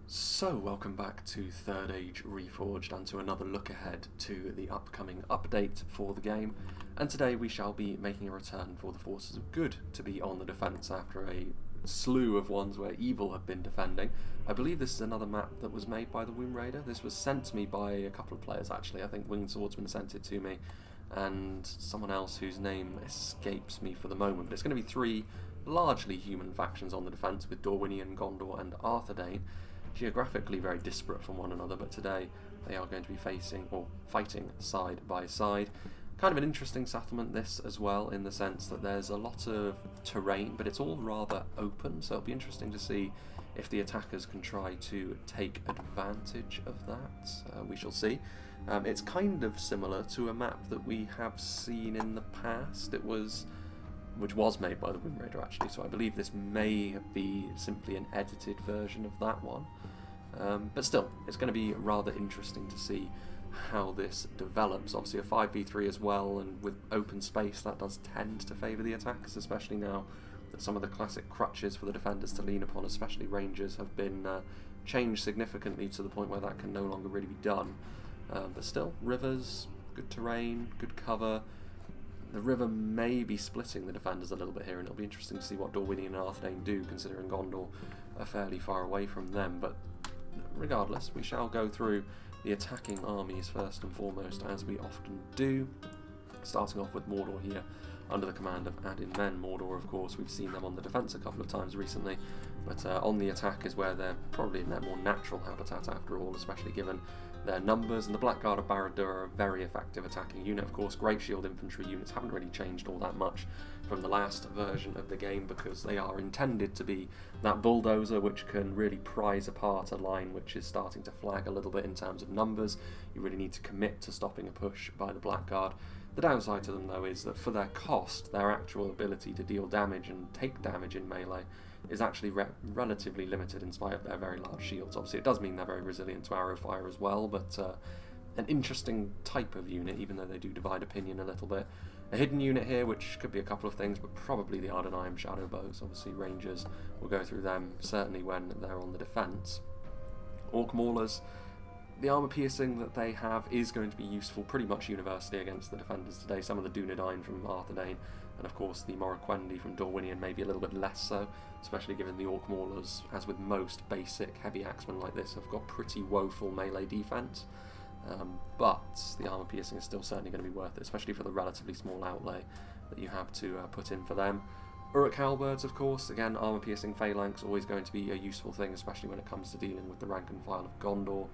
So, welcome back to Third Age Reforged and to another look ahead to the upcoming update for the game. And today we shall be making a return for the Forces of Good to be on the defence after a slew of ones where evil have been defending. I believe this is another map that was made by the Womb Raider. This was sent to me by a couple of players actually. I think Winged Swordsman sent it to me and someone else whose name escapes me for the moment. But it's going to be three largely human factions on the defence with Dorwinion, Gondor and Arthedain. Geographically very disparate from one another, but today they are going to be facing or fighting side by side. Kind of an interesting settlement this as well, in the sense that there's a lot of terrain, but it's all rather open, so it'll be interesting to see if the attackers can try to take advantage of that. We shall see. It's kind of similar to a map that we have seen in the past. Which was made by the Womb Raider actually, so I believe this may be simply an edited version of that one. But still, it's going to be rather interesting to see how this develops. Obviously a 5v3 as well, and with open space that does tend to favour the attackers, especially now that some of the classic crutches for the defenders to lean upon, especially rangers, have been changed significantly to the point where that can no longer really be done. But still, rivers, good terrain, good cover. The river may be splitting the defenders a little bit here, and it'll be interesting to see what Dorwinion and Arthedain do, considering Gondor are fairly far away from them. But regardless, we shall go through the attacking armies first and foremost, as we often do. Starting off with Mordor here, under the command of Arthedain men. Mordor, of course, we've seen them on the defence a couple of times recently, but on the attack is where they're probably in their more natural habitat after all, especially given their numbers. And the Blackguard of Rhudaur are a very effective attacking unit. Of course, Great Shield infantry units haven't really changed all that much from the last version of the game, because they are intended to be that bulldozer which can really prise apart a line which is starting to flag a little bit in terms of numbers. You really need to commit to stopping a push by the Blackguard. The downside to them though is that for their cost, their actual ability to deal damage and take damage in melee is actually relatively limited in spite of their very large shields. Obviously it does mean they're very resilient to arrow fire as well, but an interesting type of unit, even though they do divide opinion a little bit. A hidden unit here, which could be a couple of things, but probably the Arthedain shadow bows. Obviously rangers will go through them, certainly when they're on the defence. Orc maulers, the armour piercing that they have is going to be useful pretty much universally against the defenders today. Some of the Dunland from Arthedain, and of course the Morroquendi from Dorwinion maybe a little bit less so, especially given the Orc maulers, as with most basic heavy axemen like this, have got pretty woeful melee defence. But the armour piercing is still certainly going to be worth it, especially for the relatively small outlay that you have to put in for them. Uruk halberds, of course, again, armour piercing phalanx, always going to be a useful thing, especially when it comes to dealing with the rank and file of Gondor.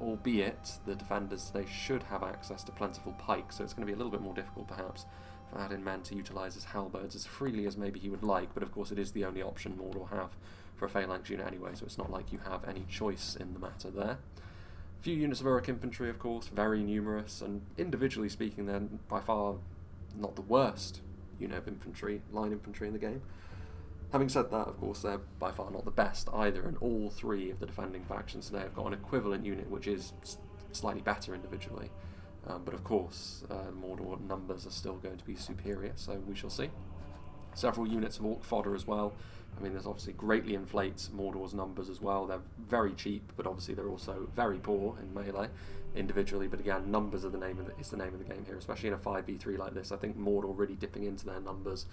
Albeit the defenders today should have access to plentiful pikes, so it's going to be a little bit more difficult perhaps for Arthedain men to utilise his halberds as freely as maybe he would like, but of course it is the only option Mordor have for a phalanx unit anyway, so it's not like you have any choice in the matter there. A few units of Uruk infantry, of course, very numerous, and individually speaking they're by far not the worst unit of infantry, line infantry in the game. Having said that, of course, they're by far not the best either, and all three of the defending factions today have got an equivalent unit which is slightly better individually. But of course, Mordor numbers are still going to be superior, so we shall see. Several units of Orc fodder as well. I mean, this obviously greatly inflates Mordor's numbers as well. They're very cheap, but obviously they're also very poor in melee individually. But again, numbers are the name of the game here, especially in a 5v3 like this. I think Mordor really dipping into their numbers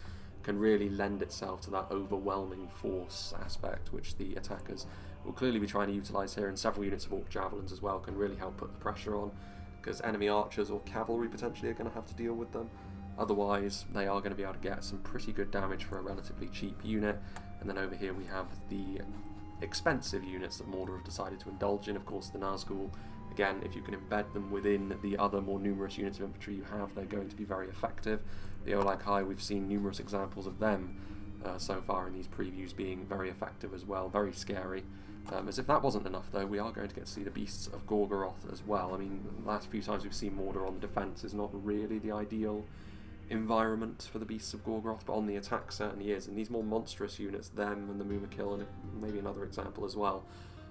can really lend itself to that overwhelming force aspect, which the attackers will clearly be trying to utilise here, and several units of Orc javelins as well can really help put the pressure on, because enemy archers or cavalry potentially are going to have to deal with them. Otherwise, they are going to be able to get some pretty good damage for a relatively cheap unit. And then over here we have the expensive units that Mordor have decided to indulge in. Of course, the Nazgul, again, if you can embed them within the other more numerous units of infantry you have, they're going to be very effective. The Olag High, we've seen numerous examples of them so far in these previews being very effective as well, very scary. As if that wasn't enough though, we are going to get to see the Beasts of Gorgoroth as well. I mean, the last few times we've seen Mordor on the defence is not really the ideal environment for the Beasts of Gorgoroth, but on the attack certainly is, and these more monstrous units, them and the Mumakil, and maybe another example as well,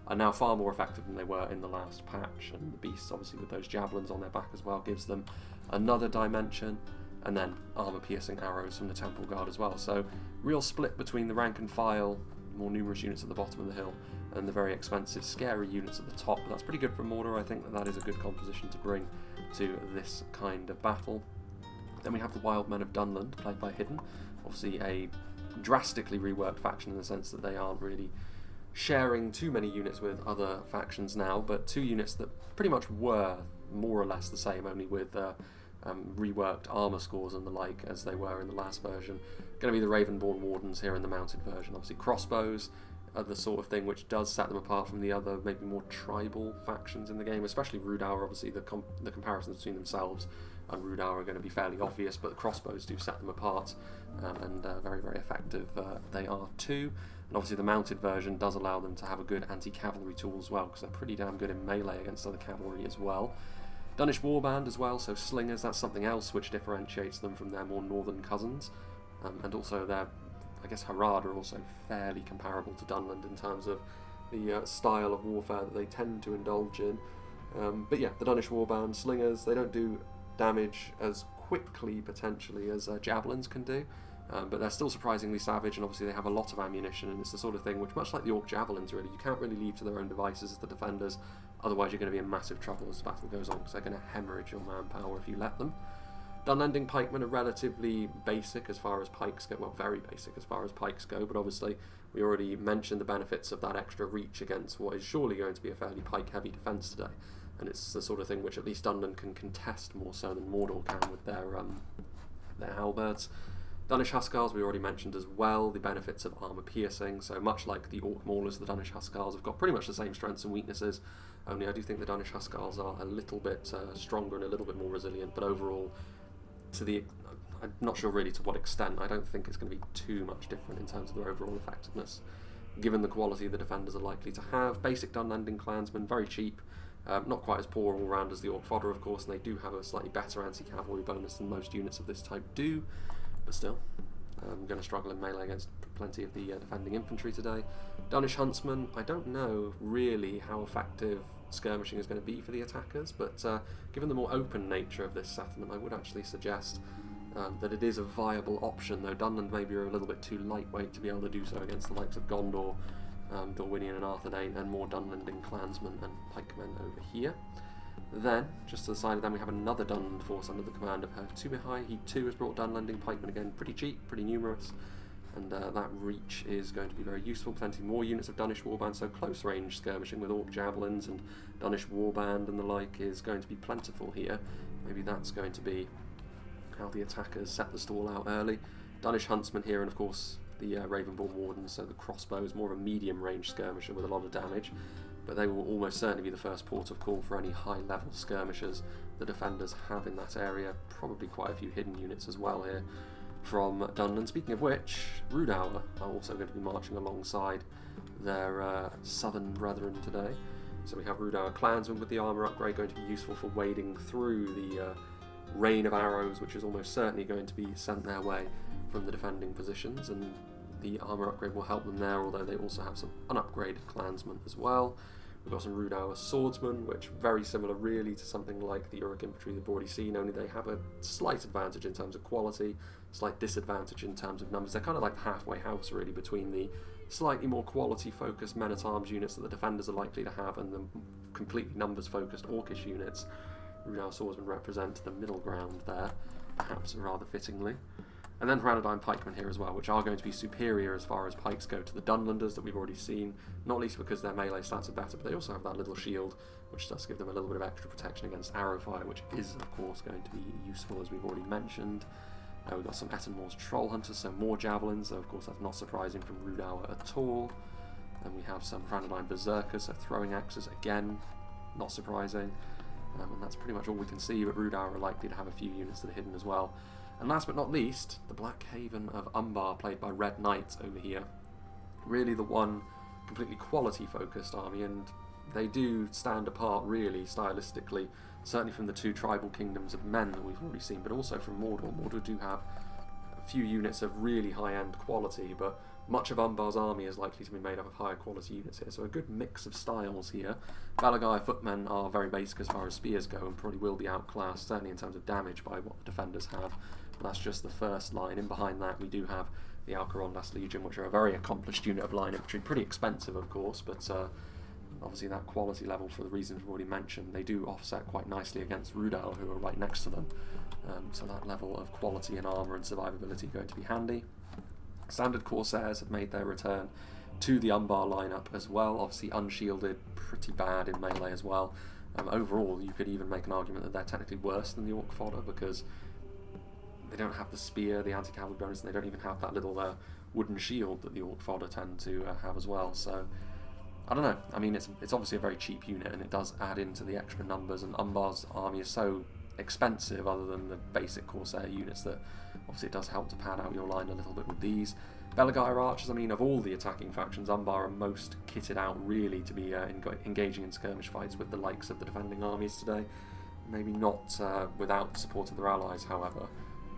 are now far more effective than they were in the last patch, and the Beasts obviously with those javelins on their back as well gives them another dimension, and then armour piercing arrows from the Temple Guard as well. So real split between the rank and file more numerous units at the bottom of the hill and the very expensive, scary units at the top. But that's pretty good for Mordor. I think that is a good composition to bring to this kind of battle. Then we have the Wild Men of Dunland, played by Hidden. Obviously a drastically reworked faction in the sense that they aren't really sharing too many units with other factions now, but two units that pretty much were more or less the same, only with reworked armour scores and the like as they were in the last version. Going to be the Ravenborn Wardens here in the mounted version. Obviously crossbows are the sort of thing which does set them apart from the other maybe more tribal factions in the game, especially Rhudaur. Obviously the comparisons between themselves and Rhudaur are going to be fairly obvious, but the crossbows do set them apart, and very, very effective they are too. And obviously the mounted version does allow them to have a good anti-cavalry tool as well, because they're pretty damn good in melee against other cavalry as well. Dunnish Warband as well, so slingers, that's something else which differentiates them from their more northern cousins. And also their, I guess, Harad are also fairly comparable to Dunland in terms of the style of warfare that they tend to indulge in. But yeah, the Dunnish Warband, slingers, they don't do damage as quickly potentially as javelins can do, but they're still surprisingly savage, and obviously they have a lot of ammunition, and it's the sort of thing which, much like the Orc javelins really, you can't really leave to their own devices as the defenders, otherwise you're going to be in massive trouble as the battle goes on, because they're going to hemorrhage your manpower if you let them. Dunlending pikemen are relatively basic as far as pikes go, well, very basic as far as pikes go, but obviously we already mentioned the benefits of that extra reach against what is surely going to be a fairly pike-heavy defence today. And it's the sort of thing which at least Dunland can contest more so than Mordor can with their halberds. Dunnish Huskars we already mentioned as well, the benefits of armour piercing, so much like the Orc Maulers, the Dunnish Huskars have got pretty much the same strengths and weaknesses, only I do think the Dunnish Huskars are a little bit stronger and a little bit more resilient, but overall, I'm not sure really to what extent, I don't think it's going to be too much different in terms of their overall effectiveness, given the quality the defenders are likely to have. Basic Dunlanding clansmen, very cheap. Not quite as poor all round as the Orc fodder, of course, and they do have a slightly better anti-cavalry bonus than most units of this type do, but still, I'm going to struggle in melee against plenty of the defending infantry today. Dunnish Huntsmen, I don't know really how effective skirmishing is going to be for the attackers, but given the more open nature of this settlement, I would actually suggest that it is a viable option, though Dunland maybe are a little bit too lightweight to be able to do so against the likes of Gondor, Dorwinion and Arthedain, and more Dunlanding clansmen and pikemen over here. Then, just to the side of them, we have another Dunland force under the command of Herr Tumihai. He too has brought Dunlanding pikemen again, pretty cheap, pretty numerous, and that reach is going to be very useful. Plenty more units of Dunnish Warband, so close range skirmishing with Orc javelins and Dunnish Warband and the like is going to be plentiful here. Maybe that's going to be how the attackers set the stall out early. Dunnish Huntsmen here, and of course the Ravenborn Wardens, so the crossbows, more of a medium range skirmisher with a lot of damage, but they will almost certainly be the first port of call for any high level skirmishers the defenders have in that area. Probably quite a few hidden units as well here from Dunland. Speaking of which, Rhudaur are also going to be marching alongside their southern brethren today. So we have Rhudaur clansmen with the armour upgrade, going to be useful for wading through the rain of arrows, which is almost certainly going to be sent their way from the defending positions, and the armour upgrade will help them there, although they also have some unupgraded clansmen as well. We've got some Rhudaur swordsmen, which very similar really to something like the Uruk infantry they've already seen, only they have a slight advantage in terms of quality, slight disadvantage in terms of numbers. They're kind of like the halfway house really between the slightly more quality focused men-at-arms units that the defenders are likely to have and the completely numbers focused Orcish units. Rhudaur swordsmen represent the middle ground there, perhaps rather fittingly. And then Arthedain pikemen here as well, which are going to be superior as far as pikes go to the Dunlanders that we've already seen, not least because their melee stats are better, but they also have that little shield, which does give them a little bit of extra protection against arrow fire, which is, of course, going to be useful, as we've already mentioned. We've got some Etten troll hunters, so more javelins, so of course that's not surprising from Rhudaur at all. And we have some Arthedain berserkers, so throwing axes, again, not surprising. And that's pretty much all we can see, but Rhudaur are likely to have a few units that are hidden as well. And last but not least, the Black Haven of Umbar, played by Red Knight over here. Really the one completely quality-focused army, and they do stand apart, really, stylistically, certainly from the two tribal kingdoms of men that we've already seen, but also from Mordor. Mordor do have a few units of really high-end quality, but much of Umbar's army is likely to be made up of higher quality units here, so a good mix of styles here. Balagai footmen are very basic as far as spears go, and probably will be outclassed, certainly in terms of damage, by what the defenders have. But that's just the first line. In behind that we do have the Alcarondas Legion, which are a very accomplished unit of line infantry. Pretty expensive, of course, but obviously that quality level, for the reasons we've already mentioned, they do offset quite nicely against Rhudaur, who are right next to them. So that level of quality and armour and survivability going to be handy. Standard Corsairs have made their return to the Umbar lineup as well. Obviously unshielded, pretty bad in melee as well. Overall, you could even make an argument that they're technically worse than the Orc fodder, because they don't have the spear, the anti-cavalry bonus, and they don't even have that little wooden shield that the Orc fodder tend to have as well. So, I don't know. I mean, it's obviously a very cheap unit, and it does add into the extra numbers, and Umbar's army is so expensive, other than the basic Corsair units, that obviously it does help to pad out your line a little bit with these. Belagair archers, I mean, of all the attacking factions, Umbar are most kitted out really to be engaging in skirmish fights with the likes of the defending armies today. Maybe not without the support of their allies, however.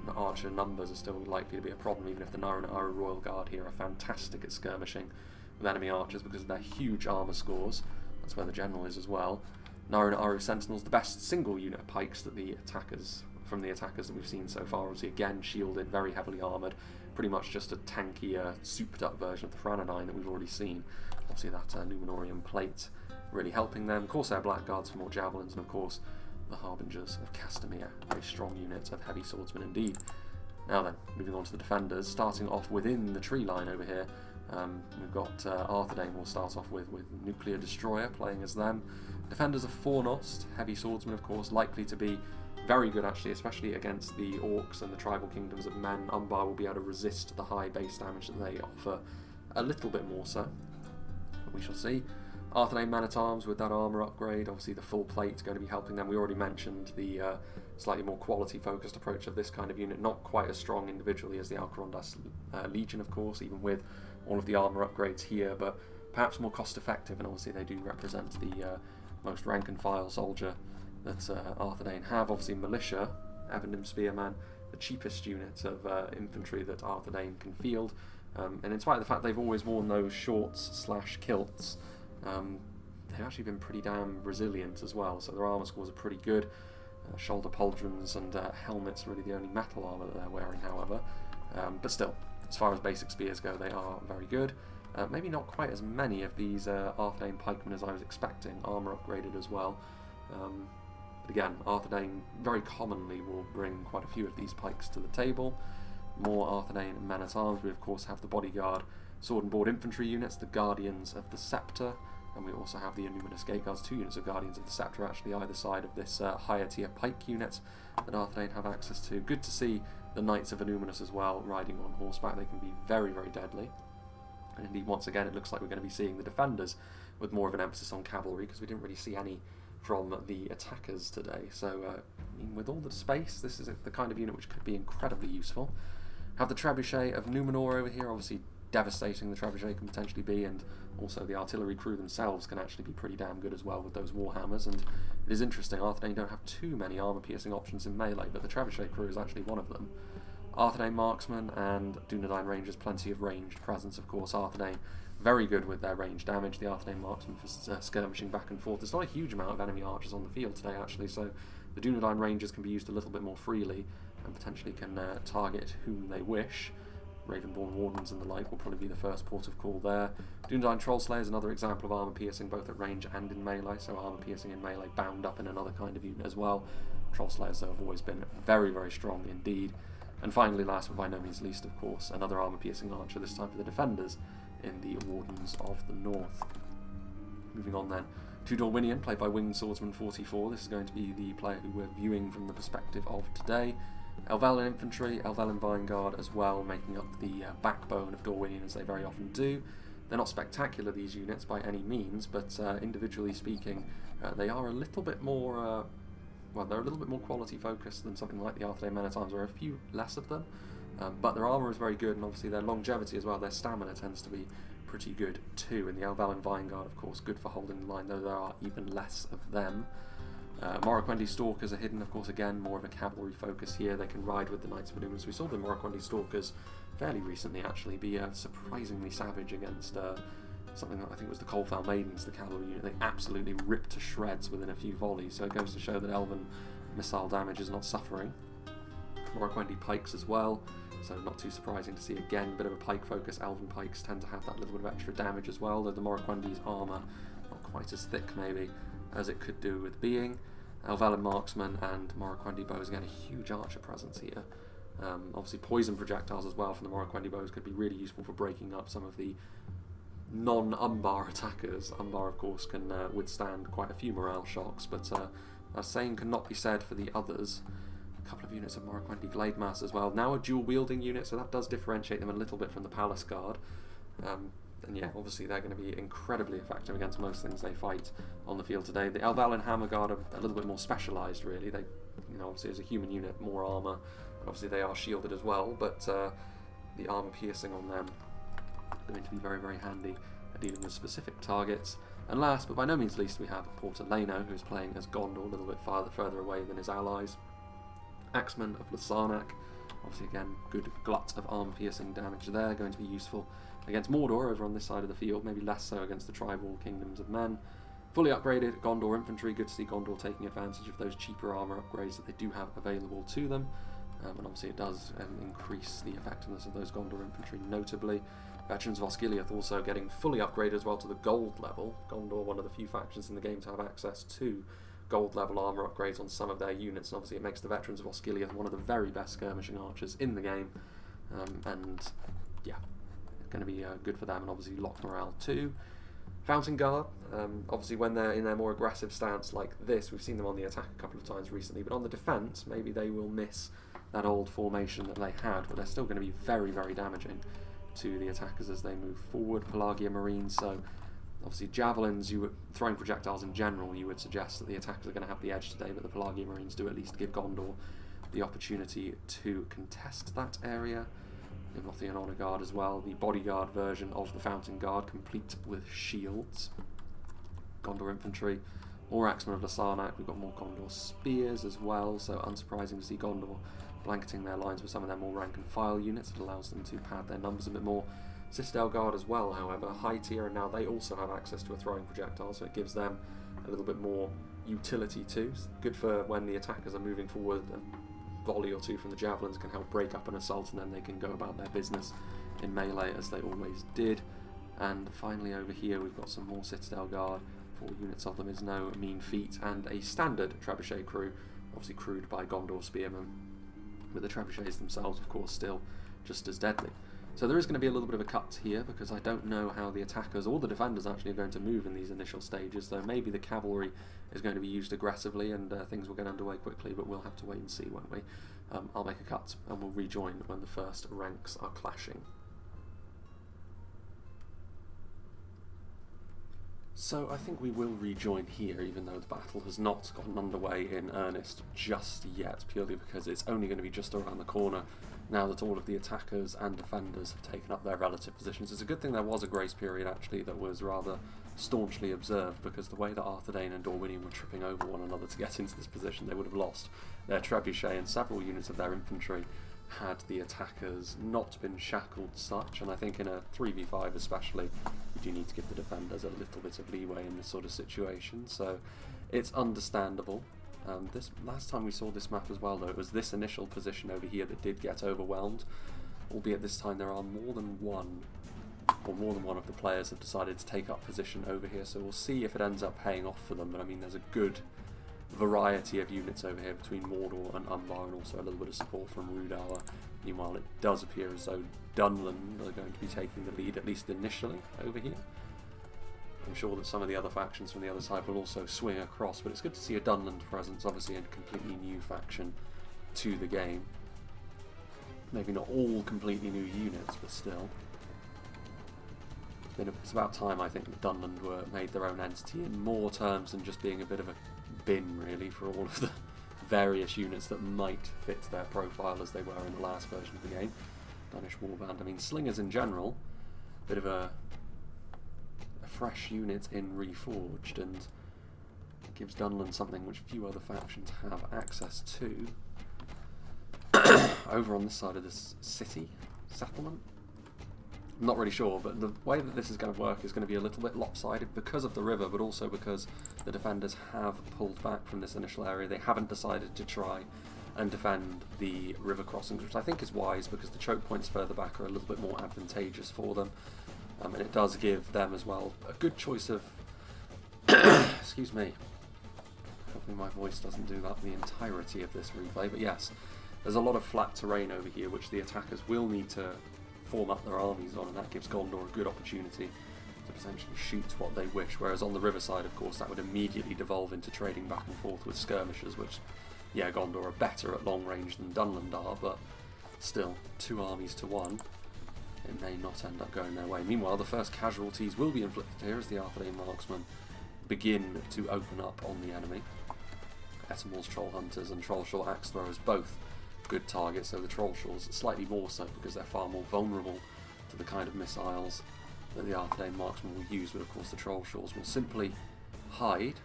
The archer numbers are still likely to be a problem, even if the Nara and Uru Royal Guard here are fantastic at skirmishing with enemy archers because of their huge armour scores. That's where the general is as well. Nara and Uru Sentinels, the best single unit of pikes that the attackers, from the attackers that we've seen so far. Obviously, again, shielded, very heavily armoured. Pretty much just a tankier, souped-up version of the Arthedain that we've already seen. Obviously, that Numenorian plate really helping them. Corsair Blackguards for more javelins, and of course, the Harbingers of Castamere. Very strong units of heavy swordsmen indeed. Now then, moving on to the defenders, starting off within the tree line over here. We've got Arthedain we'll start off with Nuclear Destroyer playing as them. Defenders of Fornost, heavy swordsmen of course, likely to be very good actually, especially against the Orcs and the tribal kingdoms of men. Umbar will be able to resist the high base damage that they offer a little bit more so, but we shall see. Arthedain Men-at-Arms with that armour upgrade, obviously the full plate is going to be helping them. We already mentioned the slightly more quality focused approach of this kind of unit, not quite as strong individually as the Alcarondas Legion of course, even with all of the armour upgrades here, but perhaps more cost effective, and obviously they do represent the most rank and file soldier that Arthedain have. Obviously Militia, Evendim Spearman, the cheapest unit of infantry that Arthedain can field, and in spite of the fact they've always worn those shorts / kilts, they've actually been pretty damn resilient as well, so their armour scores are pretty good. Shoulder pauldrons and helmets really the only metal armour that they're wearing, however, but still, as far as basic spears go, they are very good. Maybe not quite as many of these Arthedain pikemen as I was expecting, armour upgraded as well. But again, Arthedain very commonly will bring quite a few of these pikes to the table. More Arthedain Men-at-Arms. We of course have the bodyguard sword and board infantry units, the Guardians of the Sceptre, and we also have the Innuminous Gateguards, 2 units of Guardians of the Sceptre actually either side of this higher tier pike unit that Arthedain have access to. Good to see the Knights of Innuminous as well riding on horseback. They can be very, very deadly. And indeed, once again, it looks like we're going to be seeing the defenders with more of an emphasis on cavalry, because we didn't really see any from the attackers today. So, I mean, with all the space, this is the kind of unit which could be incredibly useful. Have the Trebuchet of Numenor over here, obviously devastating the Trebuchet can potentially be, and also the artillery crew themselves can actually be pretty damn good as well with those Warhammers. And it is interesting, Arthedain don't have too many armour-piercing options in melee, but the Trebuchet crew is actually one of them. Arthedain Marksmen and Dunedain Rangers, plenty of ranged presence of course. Arthedain very good with their range damage, the Arthedain Marksmen for skirmishing back and forth. There's not a huge amount of enemy archers on the field today actually, so the Dunedain Rangers can be used a little bit more freely and potentially can target whom they wish. Ravenborn Wardens and the like will probably be the first port of call there. Dunedain Trollslayer is another example of armour piercing both at range and in melee, so armour piercing in melee bound up in another kind of unit as well. Trollslayers though have always been very, very strong indeed. And finally, last but by no means least, of course, another armour-piercing archer, this time for the defenders in the Wardens of the North. Moving on then to Dorwinion, played by Winged Swordsman 44. This is going to be the player who we're viewing from the perspective of today. Elvelyn Infantry, Elvelyn Vanguard as well, making up the backbone of Dorwinion, as they very often do. They're not spectacular, these units, by any means, but individually speaking, they are a little bit more... well, they're a little bit more quality focused than something like the Arthedain Men-at-Arms, or a few less of them, but their armour is very good, and obviously their longevity as well, their stamina tends to be pretty good too. And the Elvelyn Vanguard, of course, good for holding the line, though there are even less of them. Morroquendi Stalkers are hidden, of course, again, more of a cavalry focus here. They can ride with the Knights of Innuminous. We saw the Morroquendi Stalkers fairly recently, actually, be surprisingly savage against something that I think was the Colfell Maidens, the cavalry unit. They absolutely ripped to shreds within a few volleys, so it goes to show that Elven missile damage is not suffering. Morroquendi Pikes as well. so not too surprising to see again a bit of a pike focus. Elven pikes tend to have that little bit of extra damage as well, though the Morroquendi's armour not quite as thick maybe as it could do with being. Elvelyn marksman and Morroquendi bows, again a huge archer presence here. Obviously poison projectiles as well from the Morroquendi bows could be really useful for breaking up some of the non-Umbar attackers. Umbar of course can withstand quite a few morale shocks, but that same cannot be said for the others. A couple of units of Morroquendi Glade Mass as well. Now a dual wielding unit, so that does differentiate them a little bit from the Palace Guard. And yeah, obviously they're going to be incredibly effective against most things they fight on the field today. The Elvelyn Hammer Guard are a little bit more specialised really. They, you know, obviously as a human unit, more armour. Obviously they are shielded as well, but the armour piercing on them are going to be very, very handy at dealing with specific targets. And last, but by no means least, we have Porter Leno, who's playing as Gondor, a little bit further away than his allies. Axeman of Lasarnak, obviously again, good glut of armor-piercing damage there, going to be useful against Mordor over on this side of the field, maybe less so against the tribal kingdoms of men. Fully upgraded Gondor infantry, good to see Gondor taking advantage of those cheaper armour upgrades that they do have available to them. And obviously it does increase the effectiveness of those Gondor infantry notably. Veterans of Osgiliath also getting fully upgraded as well to the gold level. Gondor, one of the few factions in the game to have access to gold level armour upgrades on some of their units, and obviously it makes the Veterans of Osgiliath one of the very best skirmishing archers in the game. And yeah, going to be good for them, and obviously lock morale too. Fountain Guard, obviously when they're in their more aggressive stance like this, we've seen them on the attack a couple of times recently, but on the defence maybe they will miss that old formation that they had, but they're still going to be very, very damaging to the attackers as they move forward. Pelagia Marines, so obviously javelins, throwing projectiles in general, you would suggest that the attackers are going to have the edge today, but the Pelagia Marines do at least give Gondor the opportunity to contest that area. Imlothian Honor Guard as well, the bodyguard version of the Fountain Guard, complete with shields. Gondor Infantry, more Axemen of Lasarnak, we've got more Gondor Spears as well, so unsurprising to see Gondor blanketing their lines with some of their more rank and file units. It allows them to pad their numbers a bit more. Citadel Guard as well, however, high tier, and now they also have access to a throwing projectile, so it gives them a little bit more utility too. Good for when the attackers are moving forward, a volley or two from the javelins can help break up an assault, and then they can go about their business in melee as they always did. And finally over here we've got some more Citadel Guard. 4 units of them is no mean feat, and a standard trebuchet crew, obviously crewed by Gondor Spearmen, with the trebuchets themselves of course still just as deadly. So there is going to be a little bit of a cut here, because I don't know how the attackers or the defenders actually are going to move in these initial stages, though maybe the cavalry is going to be used aggressively and things will get underway quickly, but we'll have to wait and see, won't we? I'll make a cut and we'll rejoin when the first ranks are clashing. So I think we will rejoin here, even though the battle has not gotten underway in earnest just yet, purely because it's only going to be just around the corner now that all of the attackers and defenders have taken up their relative positions. It's a good thing there was a grace period actually that was rather staunchly observed, because the way that Arthedain and Dorwinion were tripping over one another to get into this position, they would have lost their trebuchet and several units of their infantry had the attackers not been shackled such. And I think in a 3v5 especially, you do need to give the defenders a little bit of leeway in this sort of situation, so it's understandable. This last time we saw this map as well though, it was this initial position over here that did get overwhelmed, albeit this time there are more than one of the players have decided to take up position over here, so we'll see if it ends up paying off for them. But I mean, there's a good variety of units over here between Mordor and Umbar, and also a little bit of support from Rhudaur. Meanwhile, it does appear as though Dunland are going to be taking the lead, at least initially, over here. I'm sure that some of the other factions from the other side will also swing across, but it's good to see a Dunland presence, obviously a completely new faction to the game. Maybe not all completely new units, but still. It's about time, I think, that Dunland were made their own entity in more terms than just being a bit of a bin, really, for all of the various units that might fit their profile as they were in the last version of the game. Danish Warband, I mean, Slingers in general, a bit of a fresh unit in Reforged, and it gives Dunland something which few other factions have access to. Over on this side of this city settlement, I'm not really sure, but the way that this is going to work is going to be a little bit lopsided because of the river, but also because the defenders have pulled back from this initial area. They haven't decided to try and defend the river crossings, which I think is wise because the choke points further back are a little bit more advantageous for them, and it does give them as well a good choice of excuse me, hopefully my voice doesn't do that the entirety of this replay, but yes, there's a lot of flat terrain over here which the attackers will need to form up their armies on, and that gives Gondor a good opportunity to potentially shoot what they wish, whereas on the riverside, of course, that would immediately devolve into trading back and forth with skirmishers, which, yeah, Gondor are better at long range than Dunland are, but still, 2 armies to 1, it may not end up going their way. Meanwhile, the first casualties will be inflicted here as the Arthedain marksmen begin to open up on the enemy. Ettenwald's troll hunters and trollshore axe throwers both good targets, so the trollshores slightly more so because they're far more vulnerable to the kind of missiles that the Arthedain marksmen will use, but of course the trollshores will simply hide.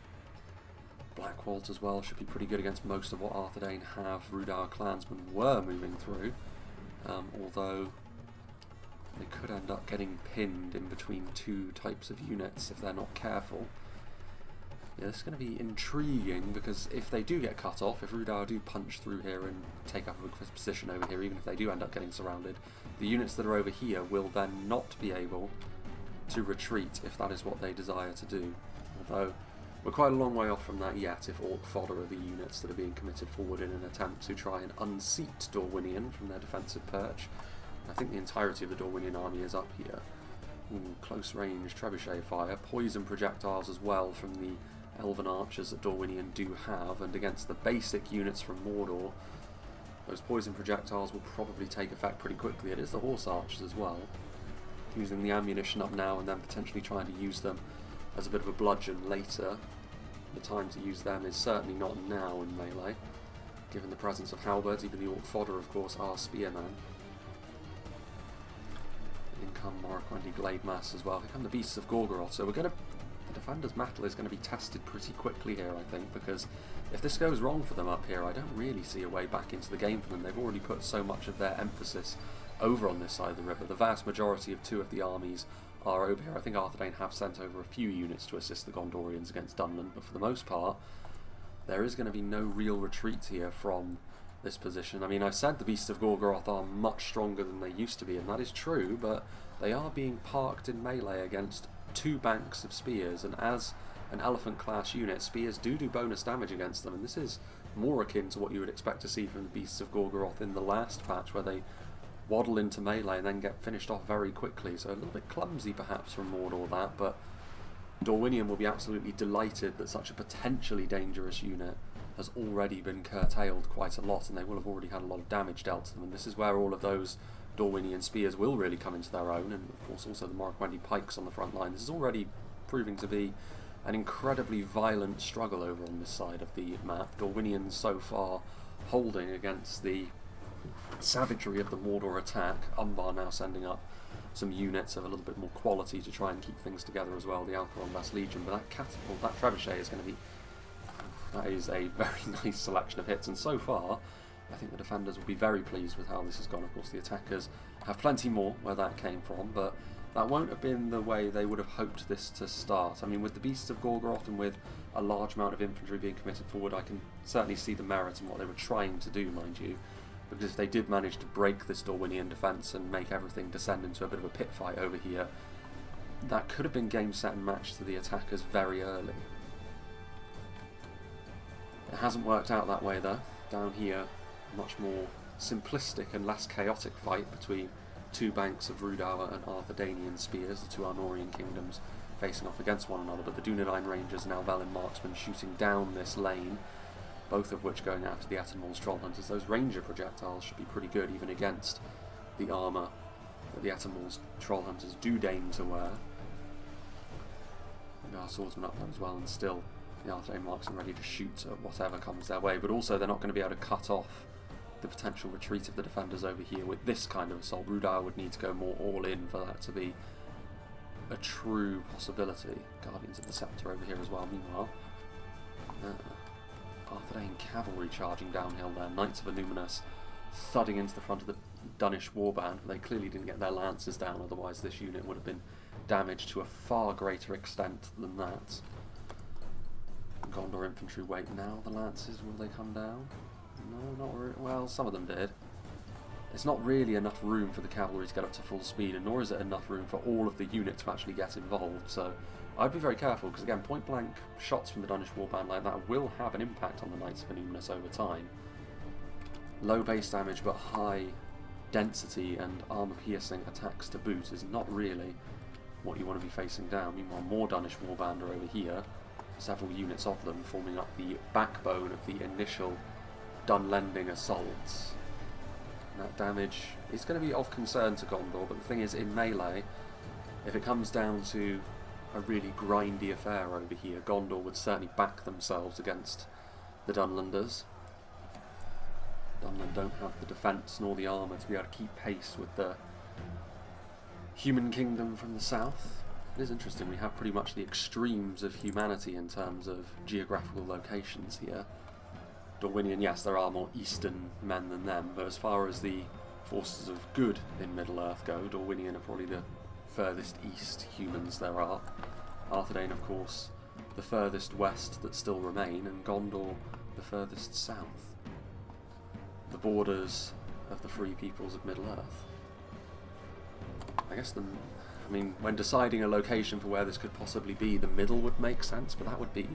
Blackwalt as well should be pretty good against most of what Arthedain have. Rhudaur clansmen were moving through, although they could end up getting pinned in between 2 types of units if they're not careful. Yeah, this is going to be intriguing because if they do get cut off, if Rhudaur do punch through here and take up a good position over here, even if they do end up getting surrounded, the units that are over here will then not be able to retreat if that is what they desire to do. Although we're quite a long way off from that yet if Orc fodder are the units that are being committed forward in an attempt to try and unseat Dorwinion from their defensive perch. I think the entirety of the Dorwinion army is up here. Ooh, close range trebuchet fire, poison projectiles as well from the elven archers that Dorwinion do have, and against the basic units from Mordor, those poison projectiles will probably take effect pretty quickly. It is the horse archers as well, using the ammunition up now and then potentially trying to use them as a bit of a bludgeon later. The time to use them is certainly not now in melee, given the presence of halberds. Even the Orc fodder, of course, are spearmen. In come Morroquendi Glade Mass as well. Here come the Beasts of Gorgoroth, so the defender's metal is going to be tested pretty quickly here, I think, because if this goes wrong for them up here, I don't really see a way back into the game for them. They've already put so much of their emphasis over on this side of the river. The vast majority of 2 of the armies are over here. I think Arthedain have sent over a few units to assist the Gondorians against Dunland, but for the most part, there is going to be no real retreat here from this position. I mean, I've said the Beasts of Gorgoroth are much stronger than they used to be, and that is true, but they are being parked in melee against 2 banks of spears, and as an elephant class unit, spears do bonus damage against them, and this is more akin to what you would expect to see from the Beasts of Gorgoroth in the last patch, where they waddle into melee and then get finished off very quickly. So a little bit clumsy perhaps from Mordor, that, but Dorwinion will be absolutely delighted that such a potentially dangerous unit has already been curtailed quite a lot, and they will have already had a lot of damage dealt to them, and this is where all of those Dorwinion spears will really come into their own, and of course also the Morroquendi pikes on the front line. This is already proving to be an incredibly violent struggle over on this side of the map. Dorwinion so far holding against the savagery of the Mordor attack. Umbar now sending up some units of a little bit more quality to try and keep things together as well, the Alcaron-Bas Legion, but that catapult, that trebuchet is going to be... that is a very nice selection of hits, and so far I think the defenders will be very pleased with how this has gone. Of course the attackers have plenty more where that came from, but that won't have been the way they would have hoped this to start. I mean, with the Beasts of Gorgoroth and with a large amount of infantry being committed forward, I can certainly see the merit in what they were trying to do, mind you, because if they did manage to break this Dorwinion defence and make everything descend into a bit of a pit fight over here, that could have been game, set and match to the attackers very early. It hasn't worked out that way though. Down here, a much more simplistic and less chaotic fight between 2 banks of Rhudaur and Arthedainian spears, the 2 Arnorian kingdoms facing off against one another, but the Dunland Rangers and Alvelin marksmen shooting down this lane, both of which going after the Ettenwald's troll hunters. Those ranger projectiles should be pretty good even against the armour that the Ettenwald's troll hunters do deign to wear. And our swordsmen up there as well, and still the Arthedain marksmen ready to shoot at whatever comes their way, but also they're not going to be able to cut off the potential retreat of the defenders over here with this kind of assault. Rhudaur would need to go more all in for that to be a true possibility. Guardians of the Scepter over here as well, meanwhile. Arthedain cavalry charging downhill there. Knights of Illuminus thudding into the front of the Dunnish warband. They clearly didn't get their lances down, otherwise this unit would have been damaged to a far greater extent than that. Gondor infantry wait now. The lances, will they come down? No, not really. Well, some of them did. It's not really enough room for the cavalry to get up to full speed, and nor is it enough room for all of the units to actually get involved, so I'd be very careful, because again, point-blank shots from the Danish warband like that will have an impact on the Knights of Inumnus over time. Low base damage, but high density and armour-piercing attacks to boot is not really what you want to be facing down. Meanwhile, more Danish warband are over here, several units of them forming up the backbone of the initial Dunlending assaults. That damage is going to be of concern to Gondor, but the thing is, in melee, if it comes down to a really grindy affair over here, Gondor would certainly back themselves against the Dunlanders. Dunland don't have the defence nor the armour to be able to keep pace with the human kingdom from the south. It is interesting, we have pretty much the extremes of humanity in terms of geographical locations here. Dorwinion, yes, there are more eastern men than them, but as far as the forces of good in Middle-earth go, Dorwinion are probably the furthest east humans there are. Arthedain, of course, the furthest west that still remain, and Gondor, the furthest south. The borders of the free peoples of Middle-earth. I guess when deciding a location for where this could possibly be, the middle would make sense, but that would be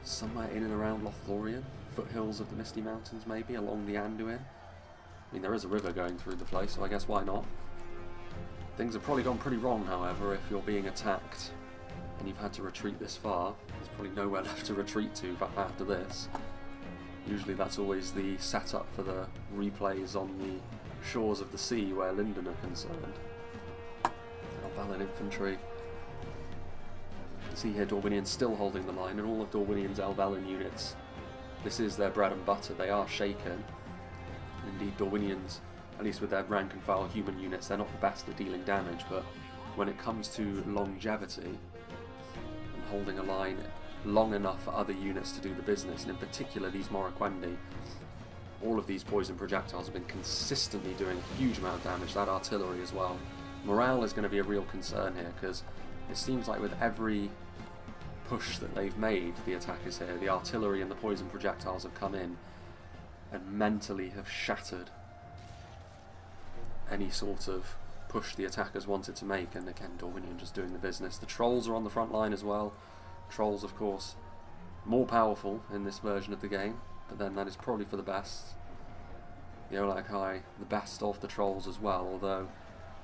somewhere in and around Lothlorien, foothills of the Misty Mountains maybe, along the Anduin. I mean, there is a river going through the place, so I guess why not? Things have probably gone pretty wrong, however, if you're being attacked and you've had to retreat this far. There's probably nowhere left to retreat to after this. Usually that's always the setup for the replays on the shores of the sea where Linden are concerned. Elvalin infantry. See here, Dorwinion still holding the line, and all of Dorwinion's Elvalin units, this is their bread and butter. They are shaken. Indeed, Dorwinions, at least with their rank and file human units, they're not the best at dealing damage, but when it comes to longevity and holding a line long enough for other units to do the business, and in particular these Morroquendi, all of these poison projectiles have been consistently doing a huge amount of damage, that artillery as well. Morale is going to be a real concern here, because it seems like with every push that they've made, the attackers here, the artillery and the poison projectiles have come in and mentally have shattered any sort of push the attackers wanted to make, and again, Dorwinion just doing the business. The trolls are on the front line as well. Trolls, of course, more powerful in this version of the game, but then that is probably for the best. The Olag High, the best of the trolls as well, although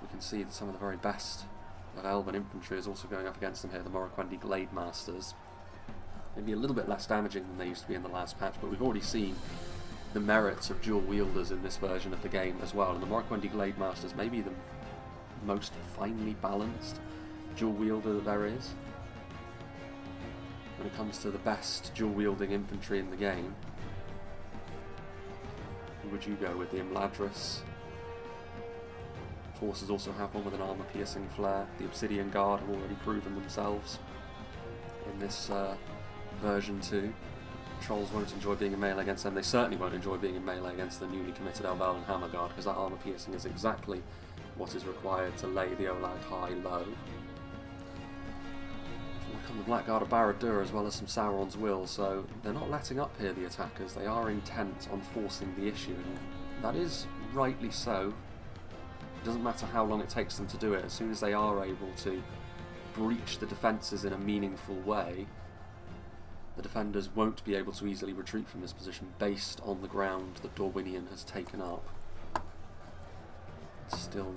we can see that some of the very best of Elven infantry is also going up against them here, the Morroquendi Glade Masters. Maybe a little bit less damaging than they used to be in the last patch, but we've already seen the merits of dual wielders in this version of the game as well, and the Morroquendi Glade Masters may be the most finely balanced dual wielder that there is. When it comes to the best dual wielding infantry in the game, who would you go with? The Imladris forces also have one with an armour-piercing flare. The Obsidian Guard have already proven themselves in this version 2. Trolls won't enjoy being in melee against them. They certainly won't enjoy being in melee against the newly committed Elvalin Hammer Guard, because that armour-piercing is exactly what is required to lay the Olag High low. Here come the Blackguard of Barad-dûr as well as some Sauron's Will, so they're not letting up here, the attackers. They are intent on forcing the issue, and that is rightly so. It doesn't matter how long it takes them to do it. As soon as they are able to breach the defences in a meaningful way, the defenders won't be able to easily retreat from this position based on the ground that Dorwinion has taken up. Still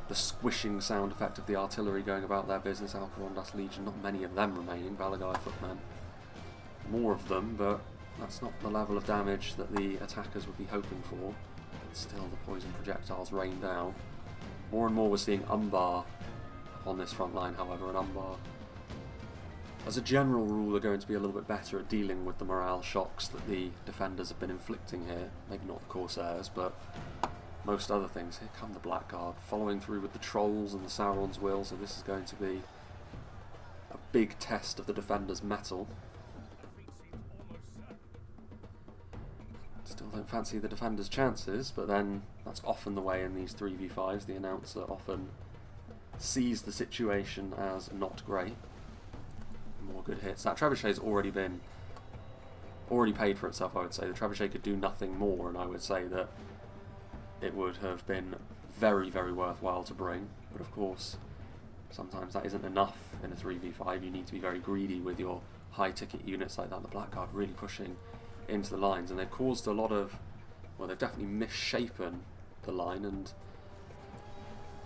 the squishing sound effect of the artillery going about their business. Alcarondas Legion, not many of them remaining. Balagai footmen, more of them, but that's not the level of damage that the attackers would be hoping for. Still, the poison projectiles rain down. More and more we're seeing Umbar on this front line, however, and Umbar, as a general rule, are going to be a little bit better at dealing with the morale shocks that the defenders have been inflicting here. Maybe not the Corsairs, but most other things. Here come the Blackguard, following through with the Trolls and the Sauron's Will, so this is going to be a big test of the defenders' mettle. Still don't fancy the defenders' chances, but then that's often the way in these 3v5s. The announcer often sees the situation as not great. More good hits. That trebuchet's already been already paid for itself, I would say. The trebuchet could do nothing more, and I would say that it would have been very, very worthwhile to bring. But of course, sometimes that isn't enough in a 3v5. You need to be very greedy with your high-ticket units like that. The Blackguard really pushing into the lines, and they've caused a lot of... Well, they've definitely misshapen the line, and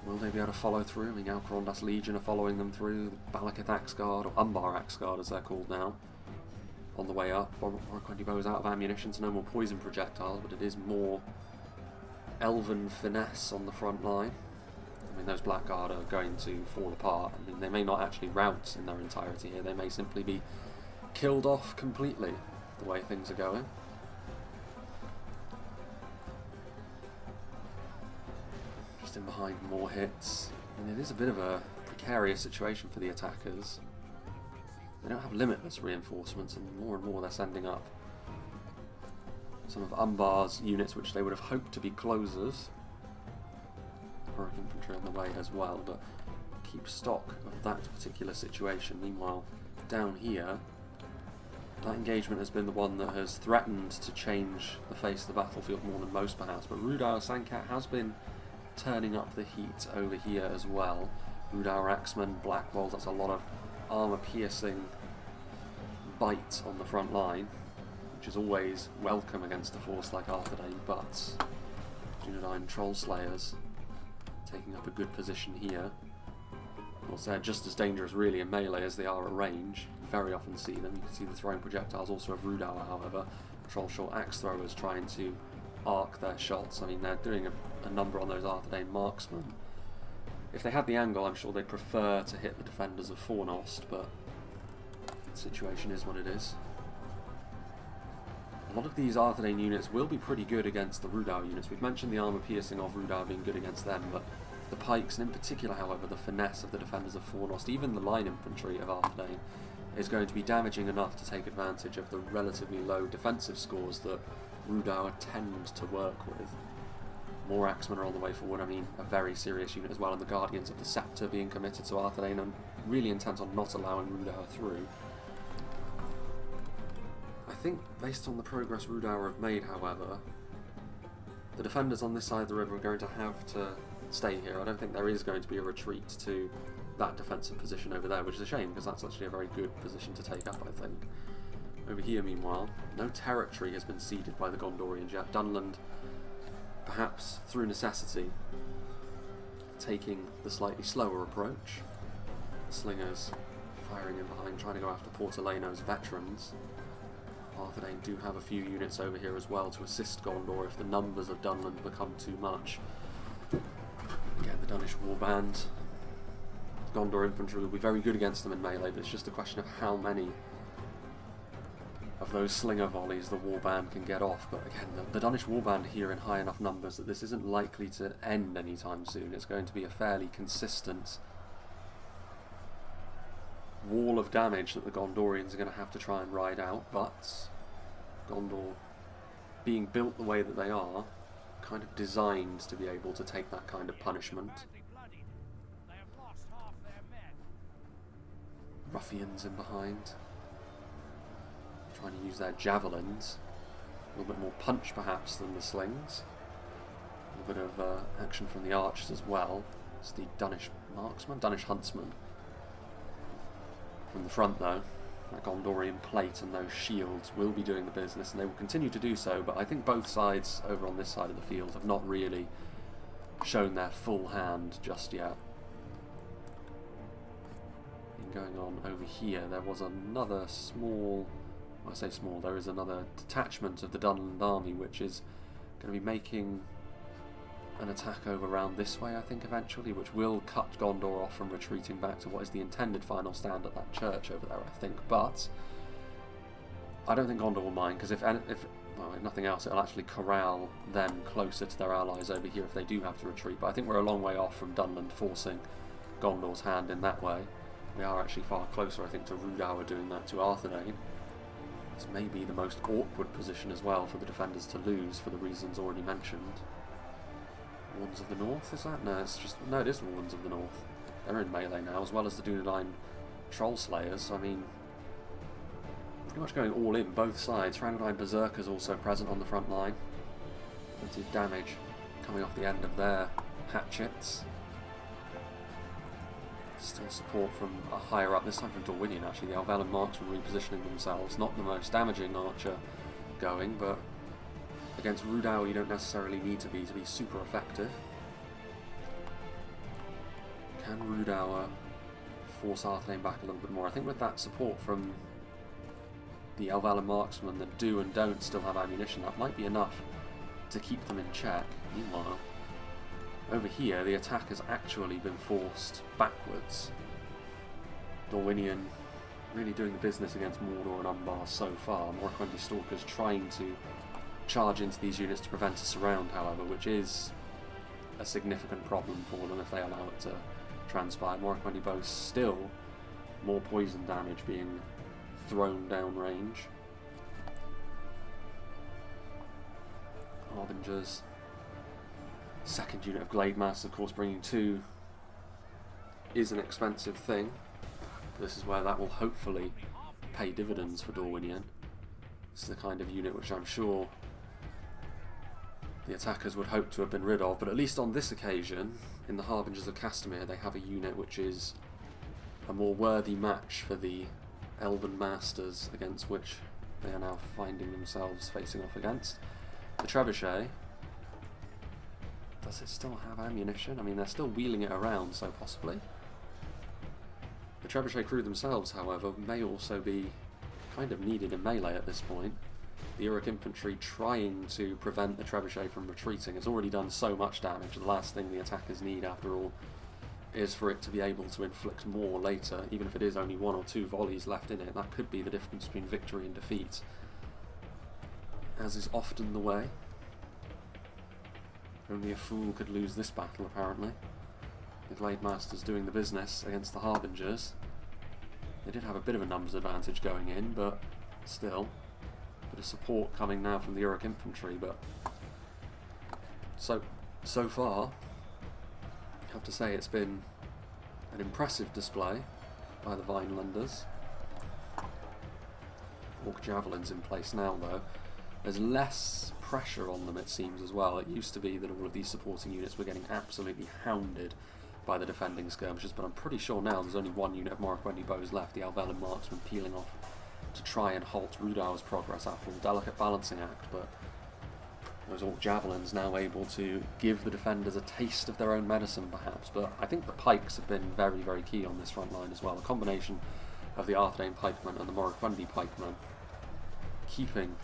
will they be able to follow through? I mean, Alcarondas Legion are following them through, the Balakith Axe Guard, or Umbar Axe Guard as they're called now, on the way up. Borokwendi Bow is out of ammunition, so no more poison projectiles, but it is more elven finesse on the front line. I mean, those Blackguard are going to fall apart. I mean, they may not actually rout in their entirety here, they may simply be killed off completely, the way things are going. Just in behind, more hits. I mean, it is a bit of a precarious situation for the attackers. They don't have limitless reinforcements, and more they're sending up some of Umbar's units, which they would have hoped to be closers. Heroic infantry on the way as well, but keep stock of that particular situation. Meanwhile, down here, that engagement has been the one that has threatened to change the face of the battlefield more than most perhaps, but Rhudaur Sankat has been turning up the heat over here as well. Rhudaur Axemen, Black Wolds, that's a lot of armour-piercing bite on the front line, which is always welcome against a force like Arthedain, but Dunedain Troll Slayers taking up a good position here. Of course, they're just as dangerous really in melee as they are at range. You very often see them. You can see the throwing projectiles also of Rhudaur, however. Troll Short Axe Throwers trying to arc their shots. I mean, they're doing a number on those Arthedain marksmen. If they had the angle, I'm sure they'd prefer to hit the defenders of Fornost, but the situation is what it is. A lot of these Arthedain units will be pretty good against the Rhudaur units. We've mentioned the armour piercing of Rhudaur being good against them, but the pikes, and in particular, however, the finesse of the defenders of Fornost, even the line infantry of Arthedain, is going to be damaging enough to take advantage of the relatively low defensive scores that Rhudaur tend to work with. More Axemen are on the way forward. I mean, a very serious unit as well, and the Guardians of the Sceptre being committed to Arthedain and really intent on not allowing Rhudaur through. I think, based on the progress Rhudaur have made, however, the defenders on this side of the river are going to have to stay here. I don't think there is going to be a retreat to that defensive position over there, which is a shame, because that's actually a very good position to take up, I think. Over here, meanwhile, no territory has been ceded by the Gondorians yet. Dunland, perhaps through necessity, taking the slightly slower approach. The Slingers firing in behind, trying to go after Portolano's veterans. Arthedain do have a few units over here as well to assist Gondor if the numbers of Dunland become too much. Again, the Dunish warband. Gondor infantry will be very good against them in melee, but it's just a question of how many of those slinger volleys the warband can get off. But again, the Dunish warband here in high enough numbers that this isn't likely to end anytime soon. It's going to be a fairly consistent wall of damage that the Gondorians are going to have to try and ride out, but Gondor, being built the way that they are, kind of designed to be able to take that kind of punishment. Ruffians in behind, trying to use their javelins, a little bit more punch perhaps than the slings. A little bit of action from the archers as well. It's the Dunish marksman, Dunish huntsman. From the front though, that Gondorian plate and those shields will be doing the business, and they will continue to do so, but I think both sides over on this side of the field have not really shown their full hand just yet. Going on over here, there was another small, well, I say small, there is another detachment of the Dunland army which is going to be making an attack over round this way, I think, eventually, which will cut Gondor off from retreating back to what is the intended final stand at that church over there, I think. But I don't think Gondor will mind, because if nothing else, it'll actually corral them closer to their allies over here if they do have to retreat. But I think we're a long way off from Dunland forcing Gondor's hand in that way. We are actually far closer, I think, to Rhudaur doing that to Arthedain. This may be the most awkward position as well for the defenders to lose for the reasons already mentioned. Wardens of the North, is that? No, it is Wardens of the North. They're in melee now, as well as the Dunedain Troll Slayers. I mean, pretty much going all in, both sides. Rhudaur Berserkers also present on the front line. Plenty of damage coming off the end of their hatchets. Still support from a higher up, this time from Dorwinion actually. The Helvellyn marksmen repositioning themselves. Not the most damaging archer going, but against Rhudaur you don't necessarily need to be super effective. Can Rhudaur force Arthedain back a little bit more? I think with that support from the Helvellyn marksmen that do and don't still have ammunition, that might be enough to keep them in check. Meanwhile, over here, the attack has actually been forced backwards. Dorwinion really doing the business against Mordor and Umbar so far. Morquendi Stalkers trying to charge into these units to prevent a surround, however, which is a significant problem for them if they allow it to transpire. Morquendi boasts still more poison damage being thrown down range. Harbingers. Second unit of Glade Mass, of course, bringing 2 is an expensive thing. This is where that will hopefully pay dividends for Dorwinion. This is the kind of unit which I'm sure the attackers would hope to have been rid of, but at least on this occasion, in the Harbingers of Castamere, they have a unit which is a more worthy match for the Elven Masters against which they are now finding themselves facing off against. The Trebuchet. Does it still have ammunition? I mean, they're still wheeling it around, so possibly. The Trebuchet crew themselves, however, may also be kind of needed in melee at this point. The Uruk infantry trying to prevent the Trebuchet from retreating has already done so much damage. The last thing the attackers need, after all, is for it to be able to inflict more later. Even if it is only 1 or 2 volleys left in it, that could be the difference between victory and defeat, as is often the way. Only a fool could lose this battle, apparently. The Glade Masters doing the business against the Harbingers. They did have a bit of a numbers advantage going in, but still. A bit of support coming now from the Uruk infantry, but so far, I have to say it's been an impressive display by the Vinelanders. Orc Javelins in place now, though. There's less pressure on them, it seems, as well. It used to be that all of these supporting units were getting absolutely hounded by the defending skirmishers, but I'm pretty sure now there's only 1 unit of Morquendi bows left, the Helvellyn marksmen peeling off to try and halt Rhudaur's progress after all. Delicate balancing act, but those Orc Javelins now able to give the defenders a taste of their own medicine, perhaps. But I think the pikes have been very, very key on this front line as well. A combination of the Arthedain pikemen and the Morquendi pikemen keeping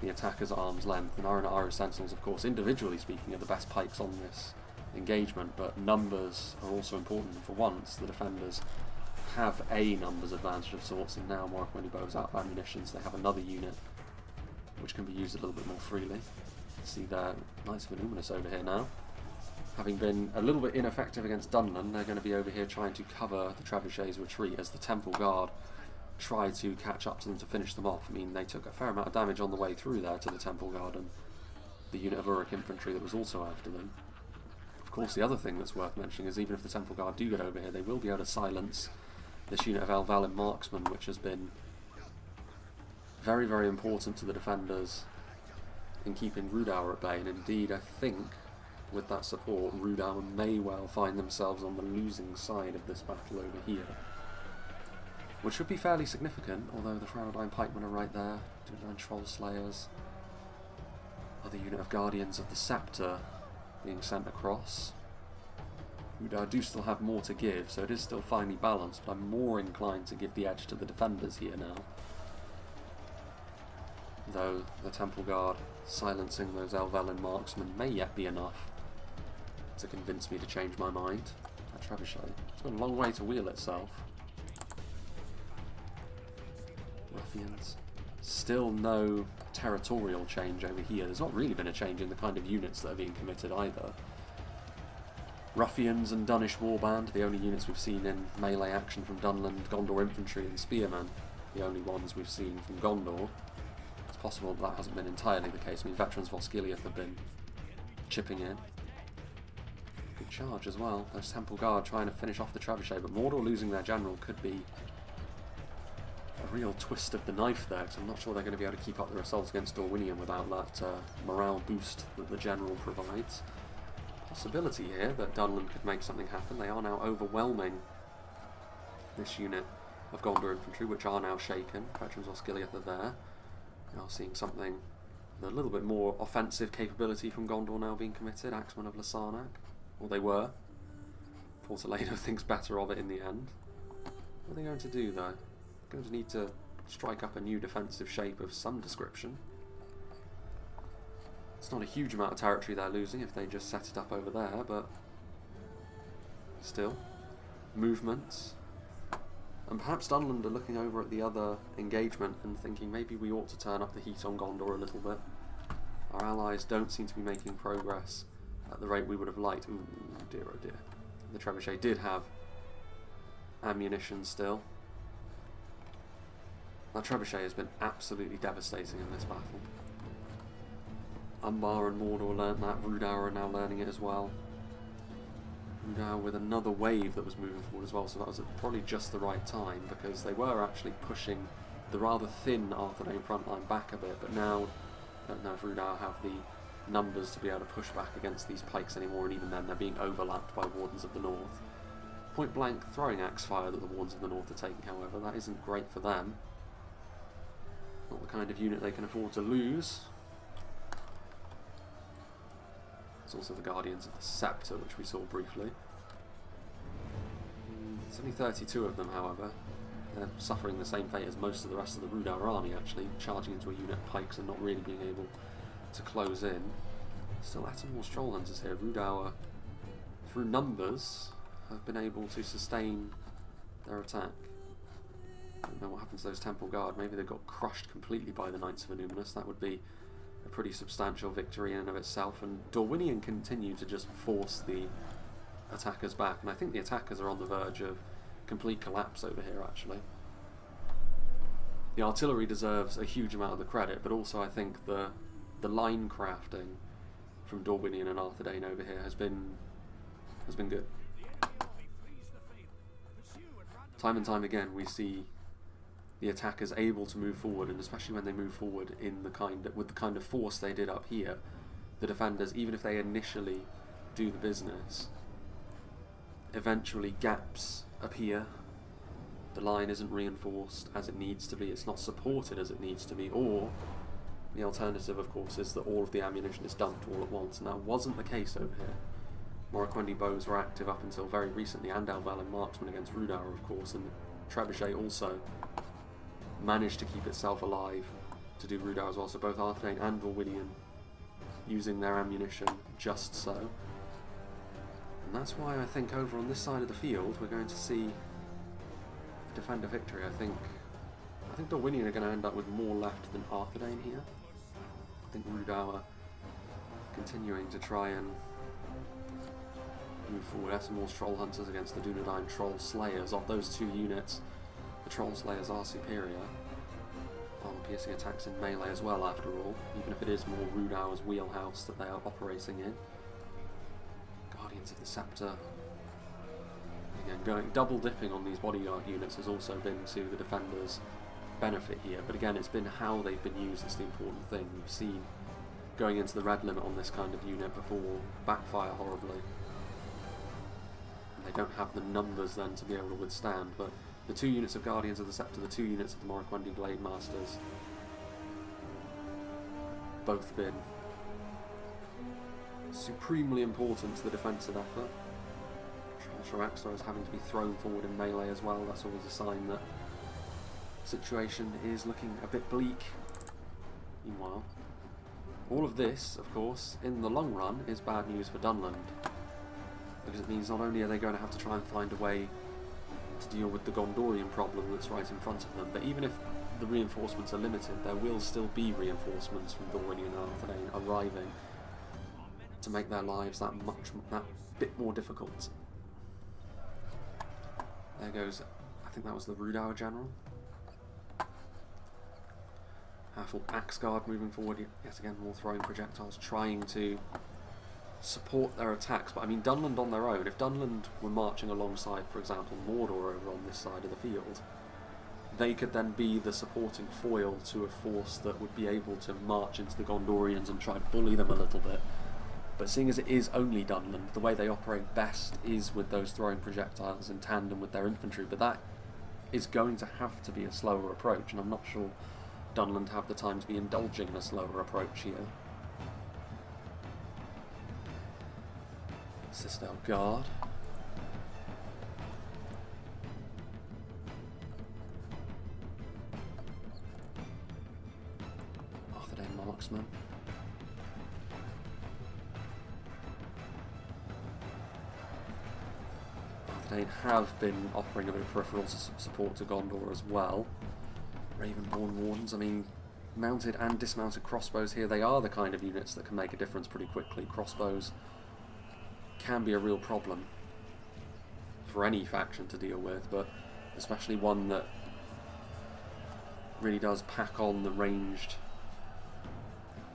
the attackers at arm's length, and Arthedain Sentinels, of course, individually speaking, are the best pikes on this engagement, but numbers are also important. For once, the defenders have a numbers advantage of sorts, and now Morquendi bows out of ammunition, so they have another unit which can be used a little bit more freely. See their Knights of Illuminus over here now. Having been a little bit ineffective against Dunland, they're going to be over here trying to cover the Trebuchet's retreat as the Temple Guard try to catch up to them to finish them off. I mean, they took a fair amount of damage on the way through there to the Temple Guard and the unit of Uruk infantry that was also after them. Of course, the other thing that's worth mentioning is even if the Temple Guard do get over here, they will be able to silence this unit of Helvellyn marksmen, which has been very, very important to the defenders in keeping Rhudaur at bay. And indeed, I think with that support, Rhudaur may well find themselves on the losing side of this battle over here, which would be fairly significant, although the Rhudaur pikemen are right there. Dunland Troll Slayers. Other unit of Guardians of the Scepter being sent across. Rhudaur do still have more to give, so it is still finely balanced, but I'm more inclined to give the edge to the defenders here now. Though the Temple Guard silencing those Helvellyn marksmen may yet be enough to convince me to change my mind. That Trebuchet, it's got a long way to wheel itself. Ruffians. Still no territorial change over here. There's not really been a change in the kind of units that are being committed either. Ruffians and Dunish Warband, the only units we've seen in melee action from Dunland, Gondor Infantry and Spearmen, the only ones we've seen from Gondor. It's possible that hasn't been entirely the case. I mean, veterans of Osgiliath have been chipping in. Good charge as well. Those Temple Guard trying to finish off the Trebuchet, but Mordor losing their general could be a real twist of the knife there, because I'm not sure they're going to be able to keep up their assault against Dorwinion without that morale boost that the general provides. Possibility here that Dunland could make something happen. They are now overwhelming this unit of Gondor infantry, which are now shaken. Veterans Osgiliath are there. We are seeing something with a little bit more offensive capability from Gondor now being committed. Axemen of Lasarnak, or they were. Port Toledo thinks better of it in the end. What are they going to do though? They're going to need to strike up a new defensive shape of some description. It's not a huge amount of territory they're losing if they just set it up over there, but still, movements. And perhaps Dunland are looking over at the other engagement and thinking maybe we ought to turn up the heat on Gondor a little bit. Our allies don't seem to be making progress at the rate we would have liked. Ooh, dear oh dear. The trebuchet did have ammunition still. That trebuchet has been absolutely devastating in this battle. Umbar and Mordor learnt that. Rhudaur are now learning it as well. Rhudaur with another wave that was moving forward as well, so that was at probably just the right time, because they were actually pushing the rather thin Arthedain front line back a bit, but now I don't know if Rhudaur have the numbers to be able to push back against these pikes anymore, and even then they're being overlapped by Wardens of the North. Point blank throwing axe fire that the Wardens of the North are taking, however, that isn't great for them. Not the kind of unit they can afford to lose. There's also the Guardians of the Scepter, which we saw briefly. There's only 32 of them, however. They're suffering the same fate as most of the rest of the Rhudaur army, actually, charging into a unit of pikes and not really being able to close in. Still, some more Stroll Hunters here. Rhudaur, through numbers, have been able to sustain their attack. I don't know what happened to those Temple Guard. Maybe they got crushed completely by the Knights of Innuminus. That would be a pretty substantial victory in and of itself, and Dorwinion continue to just force the attackers back, and I think the attackers are on the verge of complete collapse over here actually. The artillery deserves a huge amount of the credit, but also I think the line crafting from Dorwinion and Arthedain over here has been good. Time and time again we see the attackers able to move forward, and especially when they move forward in with the kind of force they did up here, the defenders, even if they initially do the business, eventually gaps appear. The line isn't reinforced as it needs to be, it's not supported as it needs to be, or the alternative of course is that all of the ammunition is dumped all at once, and that wasn't the case over here. Morroquendi bows were active up until very recently, and Alvalin marksmen against Rhudaur of course, and the trebuchet also managed to keep itself alive to do Rhudaur as well, so both Arthedain and Dorwinion using their ammunition just so. And that's why I think over on this side of the field we're going to see a defender victory. I think Dorwinion are going to end up with more left than Arthedain here. I think Rhudaur continuing to try and move forward. Have some more Troll Hunters against the Dunedain Troll Slayers. Of those two units, the Troll Slayers are superior. Armor-piercing attacks in melee as well, after all, even if it is more Rhudaur's wheelhouse that they are operating in. Guardians of the Scepter. Again, going double dipping on these bodyguard units has also been to the defenders' benefit here, but again it's been how they've been used that's the important thing. We've seen going into the red limit on this kind of unit before backfire horribly. And they don't have the numbers then to be able to withstand, but the two units of Guardians of the Scepter, the two units of the Morroquendi Blade Masters, both been supremely important to the defensive effort. Trollsharaxtor is having to be thrown forward in melee as well. That's always a sign that the situation is looking a bit bleak. Meanwhile, all of this, of course, in the long run is bad news for Dunland, because it means not only are they going to have to try and find a way to deal with the Gondorian problem that's right in front of them, but even if the reinforcements are limited, there will still be reinforcements from Dorwinion and Arthedain arriving to make their lives that bit more difficult. There goes, I think that was the Rhudaur general. Powerful Axe Guard moving forward, yet again more throwing projectiles, trying to support their attacks. But I mean, Dunland on their own, if Dunland were marching alongside, for example, Mordor over on this side of the field, they could then be the supporting foil to a force that would be able to march into the Gondorians and try to bully them a little bit. But seeing as it is only Dunland, the way they operate best is with those throwing projectiles in tandem with their infantry, but that is going to have to be a slower approach, and I'm not sure Dunland have the time to be indulging in a slower approach here. Citadel Guard. Arthedain Marksman. Arthedain have been offering a bit of peripheral support to Gondor as well. Ravenborn Wardens, I mean, mounted and dismounted crossbows here, they are the kind of units that can make a difference pretty quickly. Crossbows can be a real problem for any faction to deal with, but especially one that really does pack on the ranged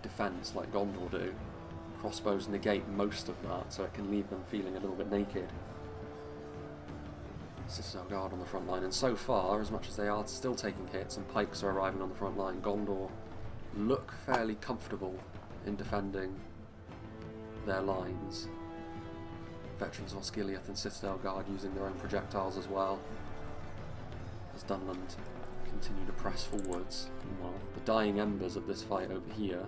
defence like Gondor do. Crossbows negate most of that, so it can leave them feeling a little bit naked. Citadel Guard on the front line, and so far, as much as they are still taking hits and pikes are arriving on the front line, Gondor look fairly comfortable in defending their lines. Veterans of Osgiliath and Citadel Guard using their own projectiles as well, as Dunland continue to press forwards. Meanwhile, the dying embers of this fight over here,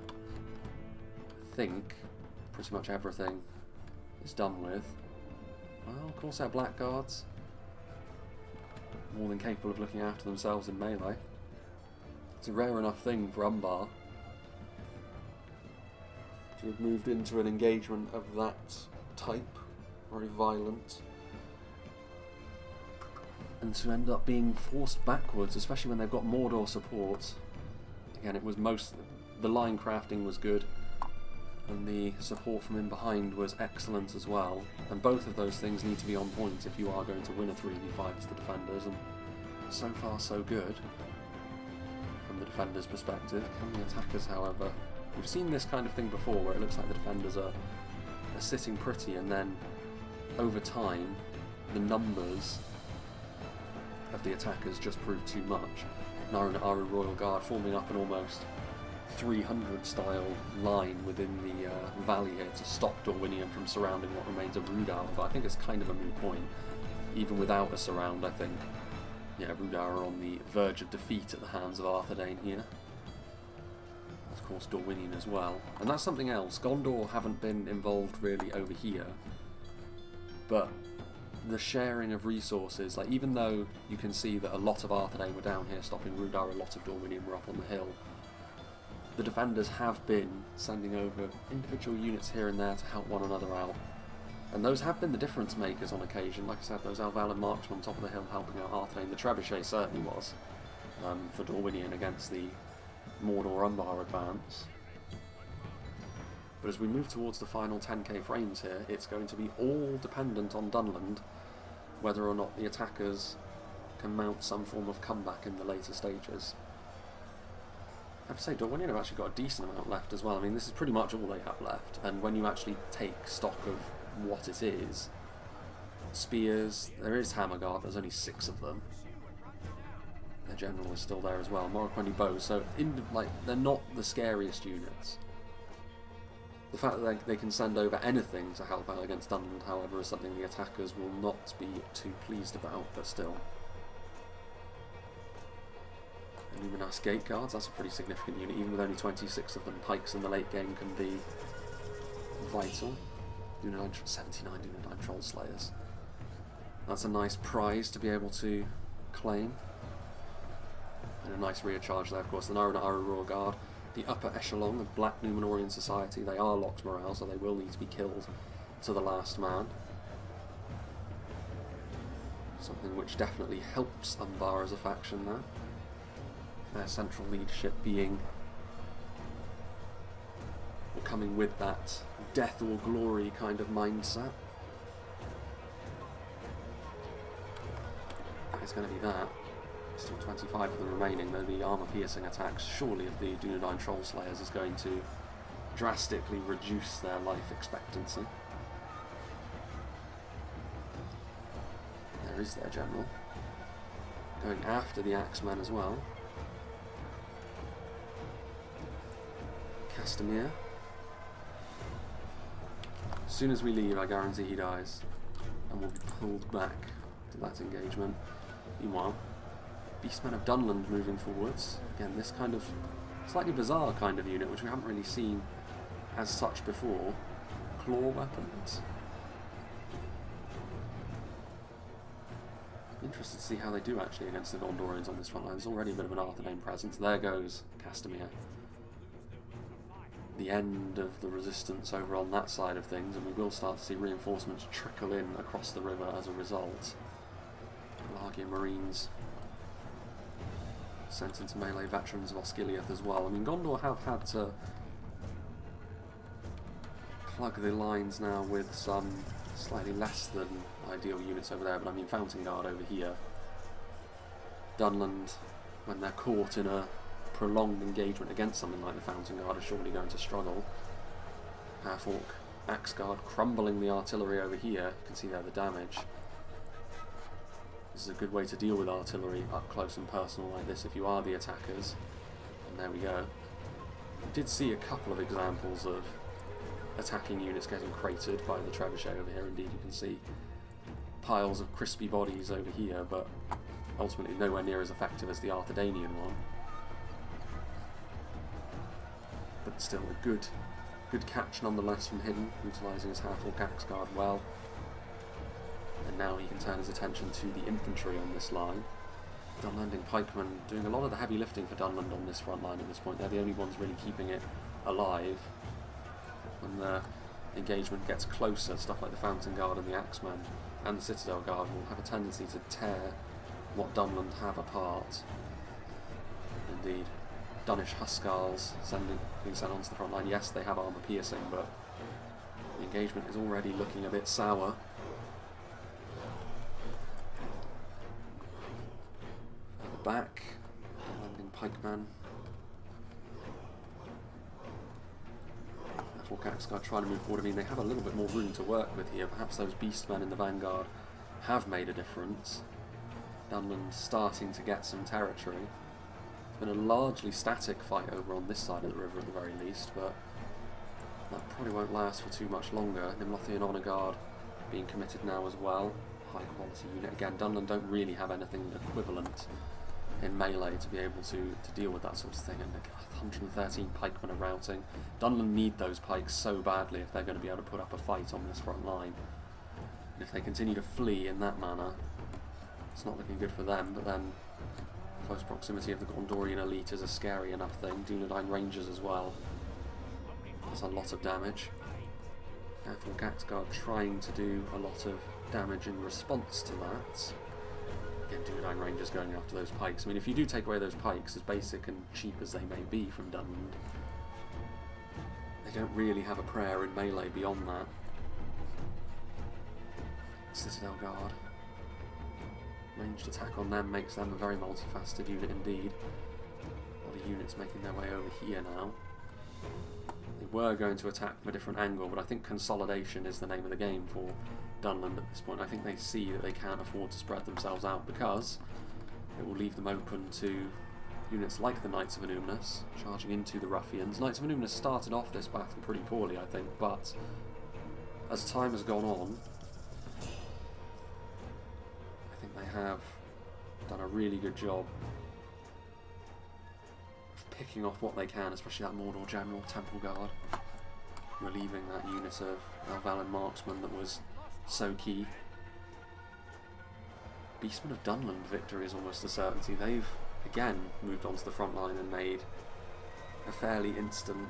I think pretty much everything is done with. Well, of course, our Blackguards, more than capable of looking after themselves in melee. It's a rare enough thing for Umbar to have moved into an engagement of that type, very violent, and to end up being forced backwards, especially when they've got Mordor support. Again, it was the line crafting was good, and the support from in behind was excellent as well, and both of those things need to be on point if you are going to win a 3v5 as the defenders, and so far so good from the defenders' perspective. Can the attackers, however, we've seen this kind of thing before where it looks like the defenders are sitting pretty, and then over time the numbers of the attackers just prove too much. Naru and Aru Royal Guard forming up an almost 300 style line within the valley here to stop Dorwinion from surrounding what remains of Rhudaur, but I think it's kind of a moot point. Even without a surround, I think, yeah, Rhudaur are on the verge of defeat at the hands of Arthedain here. Of course, Dorwinion as well. And that's something else. Gondor haven't been involved really over here, but the sharing of resources, like even though you can see that a lot of Arthedain were down here stopping Rhudaur, a lot of Dorwinion were up on the hill, the defenders have been sending over individual units here and there to help one another out. And those have been the difference makers on occasion. Like I said, those Alvalan marksmen on top of the hill helping out Arthedain. The trebuchet certainly was for Dorwinion against the Mordor Umbar advance. But as we move towards the final 10k frames here, it's going to be all dependent on Dunland whether or not the attackers can mount some form of comeback in the later stages. I have to say, Dorwinion have actually got a decent amount left as well. I mean, this is pretty much all they have left, and when you actually take stock of what it is, spears, there is hammer guard, there's only 6 of them. Their general is still there as well, Morroquendi bows, so they're not the scariest units. The fact that they can send over anything to help out against Dunland, however, is something the attackers will not be too pleased about, but still. Luminas Gate Guards, that's a pretty significant unit, even with only 26 of them. Pikes in the late game can be vital. 79 Dunland Troll Slayers. That's a nice prize to be able to claim. And a nice rear charge there, of course. The Naru and Aru Royal Guard, the upper echelon of Black Numenorian society, they are locked morale, so they will need to be killed to the last man. Something which definitely helps Umbar as a faction there. Their central leadership being, or coming with that death or glory kind of mindset. That is going to be that. Still 25 of them remaining, though the armour-piercing attacks, surely, of the Dunedain Troll Slayers is going to drastically reduce their life expectancy. There is their general. going after the Axemen as well. Castamere. As soon as we leave, I guarantee he dies, and we'll be pulled back to that engagement. Meanwhile, Beastmen of Dunland moving forwards. Again, this kind of slightly bizarre kind of unit, which we haven't really seen as such before. Claw weapons. Interested to see how they do actually against the Gondorians on this front line. There's already a bit of an Arthedain presence. There goes Castamere. The end of the resistance over on that side of things, and we will start to see reinforcements trickle in across the river as a result. Pelargian Marines sent into melee veterans of Osgiliath as well. I mean, Gondor have had to plug the lines now with some slightly less than ideal units over there, but I mean Fountain Guard over here. Dunland, when they're caught in a prolonged engagement against something like the Fountain Guard, are surely going to struggle. Half-Orc Axe Guard crumbling the artillery over here. You can see there the damage. This is a good way to deal with artillery up close and personal like this if you are the attackers. And there we go. We did see a couple of examples of attacking units getting cratered by the trebuchet over here. Indeed, you can see piles of crispy bodies over here, but ultimately nowhere near as effective as the Arthedainian one. But still a good catch nonetheless from Hidden, utilising his Half-Orc Axe Guard well. And now he can turn his attention to the infantry on this line. Dunlanding pikemen doing a lot of the heavy lifting for Dunland on this front line at this point. They're the only ones really keeping it alive. When the engagement gets closer, stuff like the Fountain Guard and the Axemen and the Citadel Guard will have a tendency to tear what Dunland have apart. Indeed, Dunish Huskars being sent onto the front line. Yes, they have armour piercing, but the engagement is already looking a bit sour. Further back, Dunlanding pikemen. Axe Guard trying to move forward. I mean, they have a little bit more room to work with here. Perhaps those Beastmen in the vanguard have made a difference. Dunland starting to get some territory. It's been a largely static fight over on this side of the river at the very least, but that probably won't last for too much longer. Nimlothian Honour Guard being committed now as well. High quality unit. Again, Dunland don't really have anything equivalent in melee to be able to deal with that sort of thing, and 113 pikemen are routing. Dunland need those pikes so badly if they're going to be able to put up a fight on this front line. And if they continue to flee in that manner, it's not looking good for them, but then close proximity of the Gondorian elite is a scary enough thing. Dunlandine Rangers as well. That's a lot of damage. Half-Orc Axe Guard trying to do a lot of damage in response to that. Dunlandine Rangers going after those pikes. I mean, if you do take away those pikes, as basic and cheap as they may be from Dunland, they don't really have a prayer in melee beyond that. Citadel Guard. Ranged attack on them makes them a very multifaceted unit indeed. A lot of units making their way over here now. They were going to attack from a different angle, but I think consolidation is the name of the game for Dunland at this point. I think they see that they can't afford to spread themselves out because it will leave them open to units like the Knights of Anumnus charging into the ruffians. Knights of Anumnus started off this battle pretty poorly, I think, but as time has gone on, I think they have done a really good job of picking off what they can, especially that Mordor General Temple Guard, relieving that unit of Elvalin marksmen that was so key. Beastmen of Dunland victory is almost a certainty. They've again moved onto the front line and made a fairly instant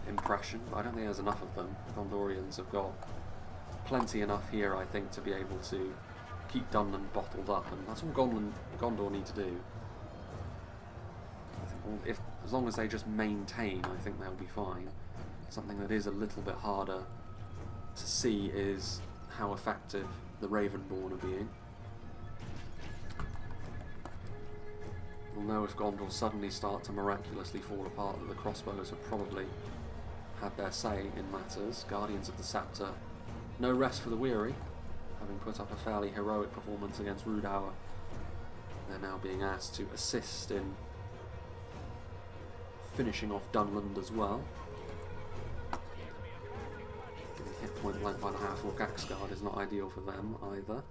impression, but I don't think there's enough of them. Gondorians have got plenty enough here, I think, to be able to keep Dunland bottled up, and that's all Gondor need to do. I think as long as they just maintain, I think they'll be fine. Something that is a little bit harder to see is how effective the Ravenborn are being. We'll know if Gondor suddenly start to miraculously fall apart that the crossbows have probably had their say in matters. Guardians of the Scepter, no rest for the weary, having put up a fairly heroic performance against Rhudaur They're now being asked to assist in finishing off Dunland as well. Getting hit point blank by the half-orc axe guard is not ideal for them either.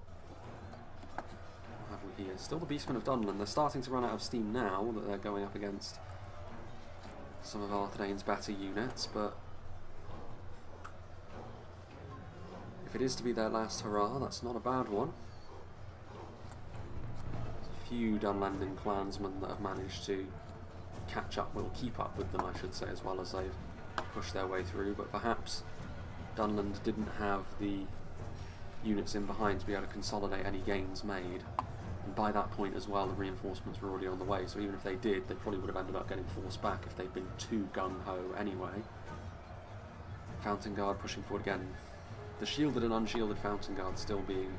What have we here? Still the Beastmen of Dunland. They're starting to run out of steam now that they're going up against some of Arthedain's better units, but if it is to be their last hurrah, that's not a bad one. There's a few Dunlandian clansmen that have managed to catch up, well, keep up with them, I should say, as well as they've pushed their way through, but perhaps Dunland didn't have the units in behind to be able to consolidate any gains made, and by that point as well the reinforcements were already on the way, so even if they did, they probably would have ended up getting forced back if they'd been too gung-ho anyway. Fountain Guard pushing forward again. The shielded and unshielded Fountain Guard still being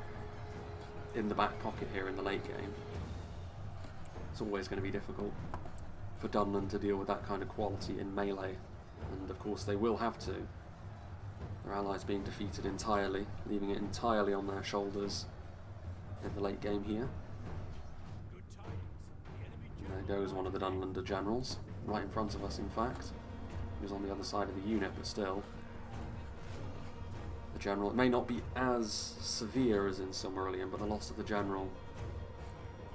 in the back pocket here in the late game. It's always going to be difficult for Dunland to deal with that kind of quality in melee, and of course they will have to. Their allies being defeated entirely, leaving it entirely on their shoulders in the late game here. And there goes one of the Dunlander generals, right in front of us in fact. He was on the other side of the unit, but still. The general, it may not be as severe as in Silmarillion, but the loss of the general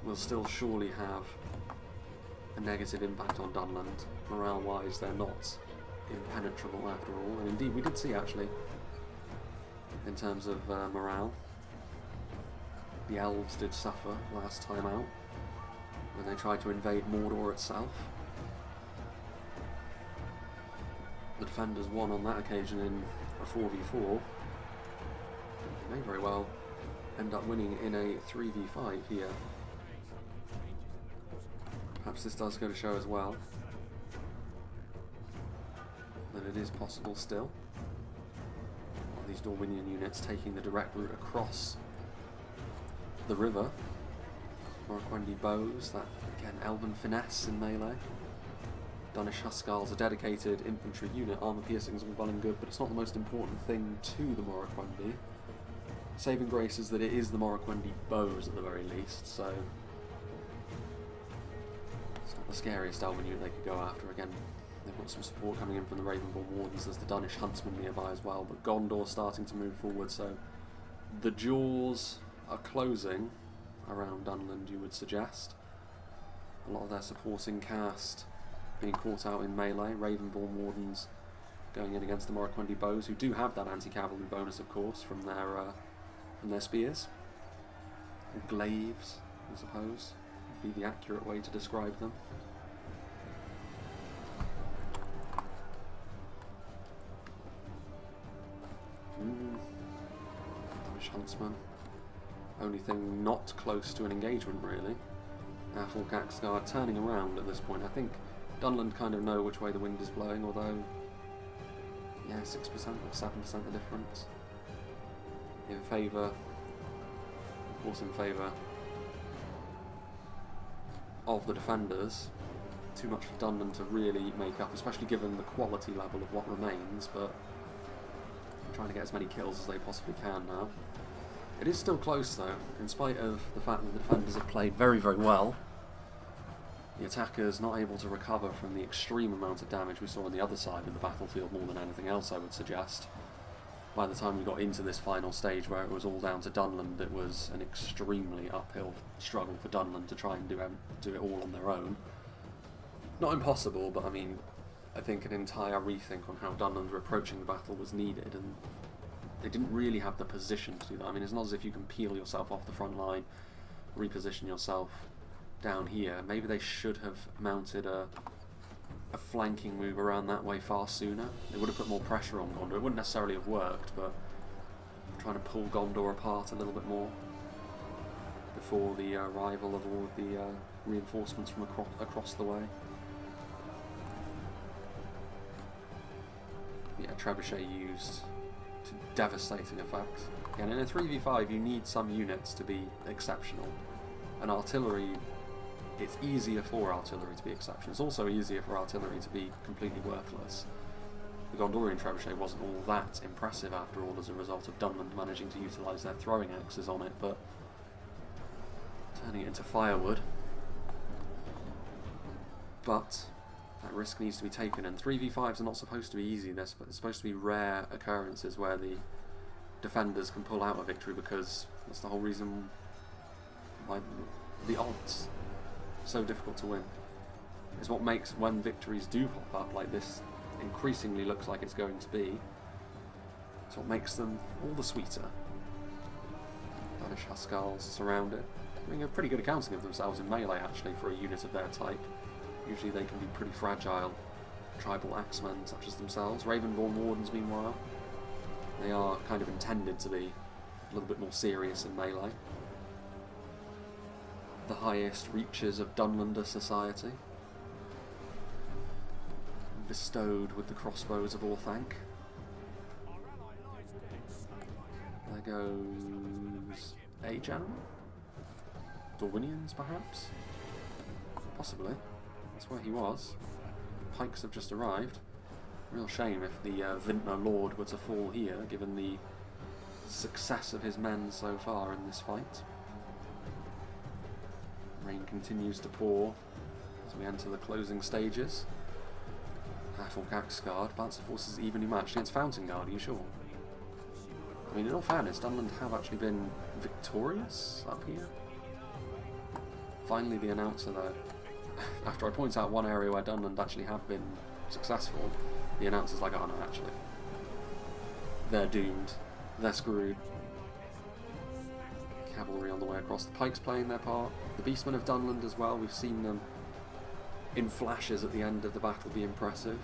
will still surely have a negative impact on Dunland. Morale-wise, they're not impenetrable after all, and indeed we did see actually, in terms of morale, the elves did suffer last time out when they tried to invade Mordor itself. The defenders won on that occasion in a 4v4. They may very well end up winning in a 3v5 here. Perhaps this does go to show as well that it is possible still. All these Dorwinion units taking the direct route across the river. Morroquendi bows, that again elven finesse in melee. Dunish Huskarls, a dedicated infantry unit. Armour piercing is all well and good, but it's not the most important thing to the Morroquendi. Saving grace is that it is the Morroquendi bows at the very least, so it's not the scariest elven unit they could go after. Again, they've got some support coming in from the Ravenborn Wardens. There's the Dunish Huntsman nearby as well, but Gondor starting to move forward, so the jaws are closing around Dunland, you would suggest. A lot of their supporting cast being caught out in melee. Ravenborn Wardens going in against the Morroquendi bows, who do have that anti-cavalry bonus, of course, from their spears. Or glaives, I suppose, would be the accurate way to describe them. Danish Huntsman. Only thing not close to an engagement, really. Half-orc axe guard turning around at this point. I think Dunland kind of know which way the wind is blowing, although, yeah, 6% or 7% the difference. In favour, of course in favour of the defenders. Too much for Dunland to really make up, especially given the quality level of what remains, but trying to get as many kills as they possibly can now. It is still close though, in spite of the fact that the defenders have played very, very well. The attackers not able to recover from the extreme amount of damage we saw on the other side of the battlefield more than anything else, I would suggest. By the time we got into this final stage where it was all down to Dunland, it was an extremely uphill struggle for Dunland to try and do it all on their own. Not impossible, but I mean, I think an entire rethink on how Dunland were approaching the battle was needed, and they didn't really have the position to do that. I mean, it's not as if you can peel yourself off the front line, reposition yourself down here. Maybe they should have mounted a flanking move around that way far sooner. It would have put more pressure on Gondor. It wouldn't necessarily have worked, but trying to pull Gondor apart a little bit more before the arrival of all of the reinforcements from across the way. Yeah, Trebuchet used to devastating effect. Again, in a 3v5 you need some units to be exceptional. And artillery, it's easier for artillery to be exceptional. It's also easier for artillery to be completely worthless. The Gondorian Trebuchet wasn't all that impressive after all as a result of Dunland managing to utilise their throwing axes on it, but turning it into firewood. But that risk needs to be taken, and 3v5s are not supposed to be easy. They're supposed to be rare occurrences where the defenders can pull out a victory, because that's the whole reason why the odds are so difficult to win. It's what makes, when victories do pop up, like this increasingly looks like it's going to be, it's what makes them all the sweeter. Danish Huskarls surround it, doing a pretty good accounting of themselves in melee actually for a unit of their type. Usually they can be pretty fragile tribal axemen such as themselves. Ravenborn Wardens, meanwhile, they are kind of intended to be a little bit more serious in melee. The highest reaches of Dunlander society, bestowed with the crossbows of Orthanc. There goes a general? Dorwinions, perhaps? Possibly. That's where he was. Pikes have just arrived. Real shame if the Vintner Lord were to fall here, given the success of his men so far in this fight. Rain continues to pour as we enter the closing stages. Half-Orc Axe Guard, Lancer forces evenly matched against Fountain Guard, are you sure? I mean, in all fairness, Dunland have actually been victorious up here. Finally, the announcer there, after I point out one area where Dunland actually have been successful, the announcer's like, oh no, actually, they're doomed, they're screwed. Cavalry on the way across. The Pikes playing their part. The Beastmen of Dunland as well, we've seen them in flashes at the end of the battle be impressive.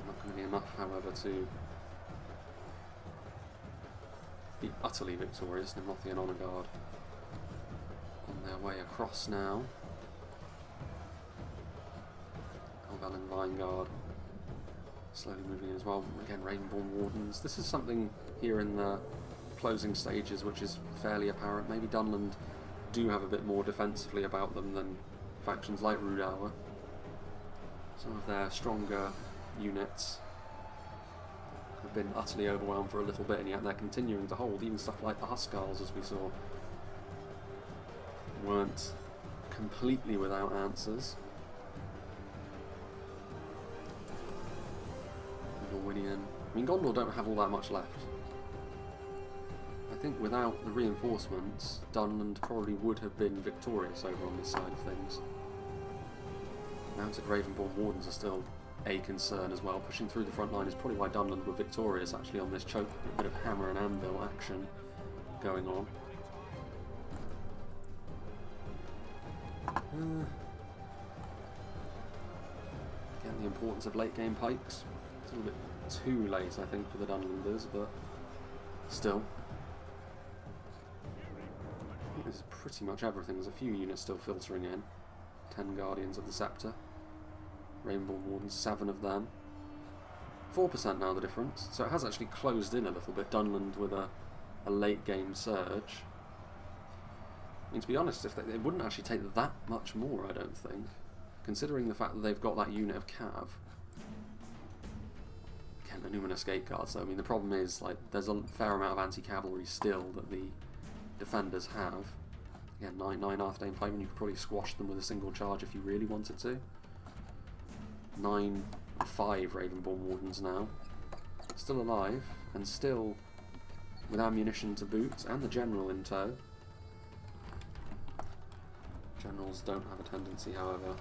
Not going to be enough, however, to be utterly victorious. Nimrothian Honour Guard on their way across now. Elvelyn Vineguard slowly moving in as well. Again, Ravenborn Wardens. This is something here in the closing stages which is fairly apparent. Maybe Dunland do have a bit more defensively about them than factions like Rhudaur. Some of their stronger units have been utterly overwhelmed for a little bit, and yet they're continuing to hold. Even stuff like the Huskarls, as we saw, weren't completely without answers. Dorwinion. I mean, Gondor don't have all that much left. I think without the reinforcements, Dunland probably would have been victorious over on this side of things. Mounted Ravenborn Wardens are still a concern as well. Pushing through the front line is probably why Dunland were victorious actually on this choke. A bit of hammer and anvil action going on. Again, the importance of late game pikes. It's a little bit too late, I think, for the Dunlanders, but still. I think this is pretty much everything. There's a few units still filtering in. 10 Guardians of the Scepter. Rainbow Wardens, 7 of them. 4% now the difference, so it has actually closed in a little bit. Dunland with a late game surge. I mean, to be honest, if they wouldn't actually take that much more, I don't think, considering the fact that they've got that unit of cav. Again, the numerous gate guards, though. I mean, the problem is, like, there's a fair amount of anti-cavalry still that the defenders have. Again, 9 Arthedain playmen, you could probably squash them with a single charge if you really wanted to. 9 and 5 Ravenborn Wardens now. Still alive, and still with ammunition to boot, and the General in tow. Generals don't have a tendency, however,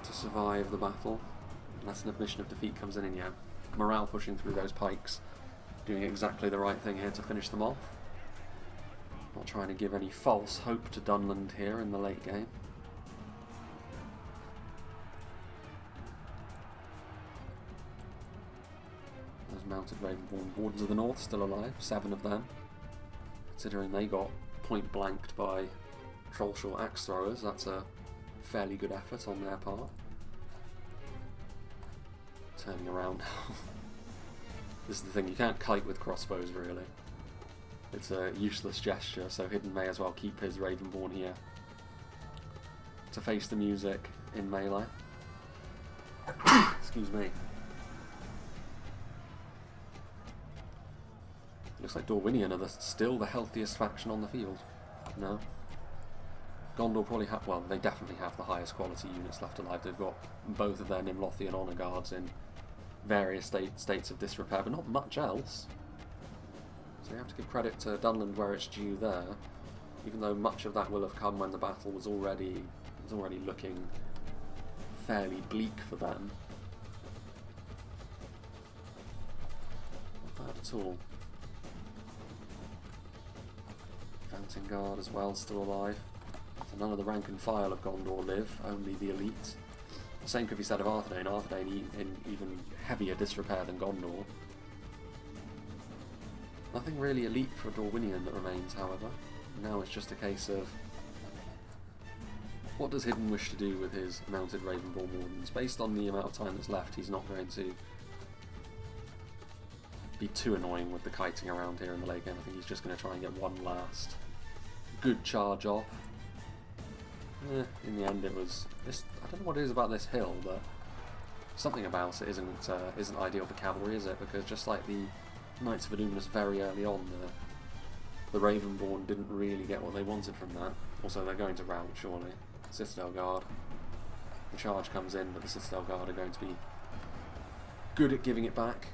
to survive the battle, unless an admission of defeat comes in, and yeah, morale pushing through those pikes, doing exactly the right thing here to finish them off. Not trying to give any false hope to Dunland here in the late game. Those mounted Ravenborn Wardens of the North still alive, 7 of them. Considering they got point blanked by Trollshore axe throwers, that's a fairly good effort on their part. Turning around now. This is the thing, you can't kite with crossbows really. It's a useless gesture, so Hidden may as well keep his Ravenborn here to face the music in melee. Excuse me. Looks like Dorwinion are still the healthiest faction on the field. No? Gondor probably have, well, they definitely have the highest quality units left alive. They've got both of their Nimlothian Honour Guards in various states of disrepair, but not much else. So you have to give credit to Dunland where it's due there, even though much of that will have come when the battle was already looking fairly bleak for them. Not bad at all. Fountain Guard as well, still alive. So none of the rank and file of Gondor live, only the elite. The same could be said of Arthedain. Arthedain in even heavier disrepair than Gondor. Nothing really elite for Dorwinion that remains, however. Now it's just a case of what does Hidden wish to do with his mounted Ravenborn Wardens? Based on the amount of time that's left, he's not going to be too annoying with the kiting around here in the late game. I think he's just going to try and get one last good charge off. In the end it was this. I don't know what it is about this hill, but something about it isn't ideal for cavalry, is it? Because just like the Knights of Illuminus very early on, the Ravenborn didn't really get what they wanted from that. Also, they're going to rout, surely. Citadel Guard. The charge comes in, but the Citadel Guard are going to be good at giving it back.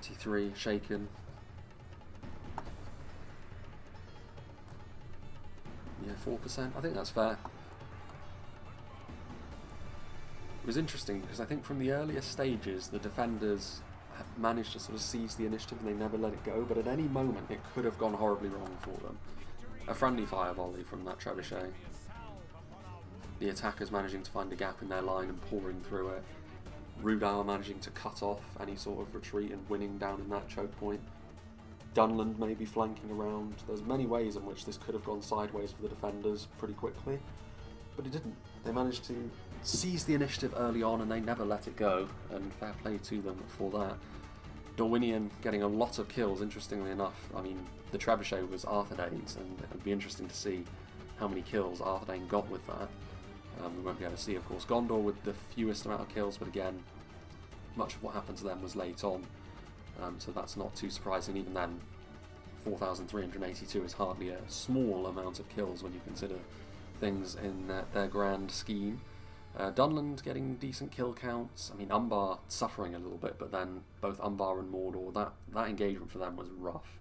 .23 shaken. Yeah, 4%. I think that's fair. It was interesting because I think from the earlier stages the defenders have managed to sort of seize the initiative and they never let it go, but at any moment it could have gone horribly wrong for them. A friendly fire volley from that trebuchet. The attackers managing to find a gap in their line and pouring through it. Rhudaur managing to cut off any sort of retreat and winning down in that choke point. Dunland maybe flanking around. There's many ways in which this could have gone sideways for the defenders pretty quickly, but it didn't. They managed to seize the initiative early on and they never let it go, and fair play to them for that. Dorwinion getting a lot of kills, interestingly enough. I mean, the trebuchet was Arthedain's, and it would be interesting to see how many kills Arthedain got with that. We won't be able to see, of course, Gondor with the fewest amount of kills, but again, much of what happened to them was late on, so that's not too surprising. Even then, 4,382 is hardly a small amount of kills when you consider things in their grand scheme. Dunland getting decent kill counts. I mean, Umbar suffering a little bit, but then both Umbar and Mordor, that engagement for them was rough.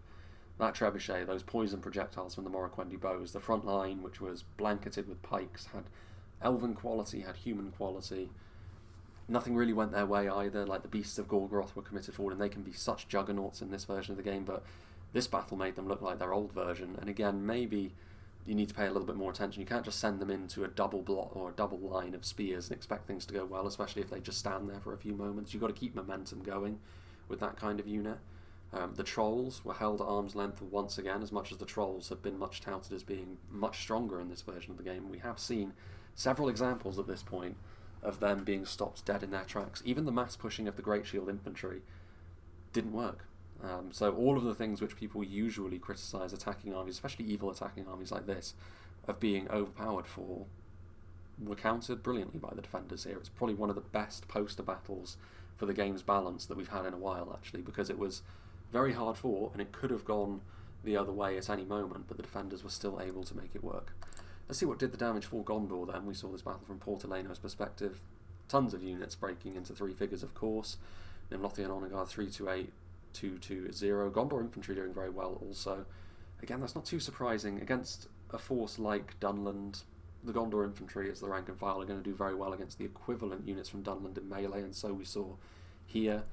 That trebuchet, those poison projectiles from the Morroquendi bows, the front line, which was blanketed with pikes, had elven quality, had human quality. Nothing really went their way either. Like the Beasts of Gorgoroth were committed forward, and they can be such juggernauts in this version of the game, but this battle made them look like their old version. And again, maybe you need to pay a little bit more attention. You can't just send them into a double block or a double line of spears and expect things to go well, especially if they just stand there for a few moments. You've got to keep momentum going with that kind of unit. The Trolls were held at arm's length once again, as much as the Trolls have been much touted as being much stronger in this version of the game. We have seen several examples at this point of them being stopped dead in their tracks. Even the mass pushing of the Great Shield Infantry didn't work. So all of the things which people usually criticise attacking armies, especially evil attacking armies like this, of being overpowered for, were countered brilliantly by the defenders here. It's probably one of the best poster battles for the game's balance that we've had in a while, actually, because it was very hard fought and it could have gone the other way at any moment, but the defenders were still able to make it work. Let's see what did the damage for Gondor then. We saw this battle from Portolano's perspective. Tons of units breaking into three figures, of course. Nimlothian Honour Guard 328, 220. Gondor infantry doing very well also. Again, that's not too surprising. Against a force like Dunland, the Gondor infantry as the rank and file are going to do very well against the equivalent units from Dunland in melee, and so we saw here.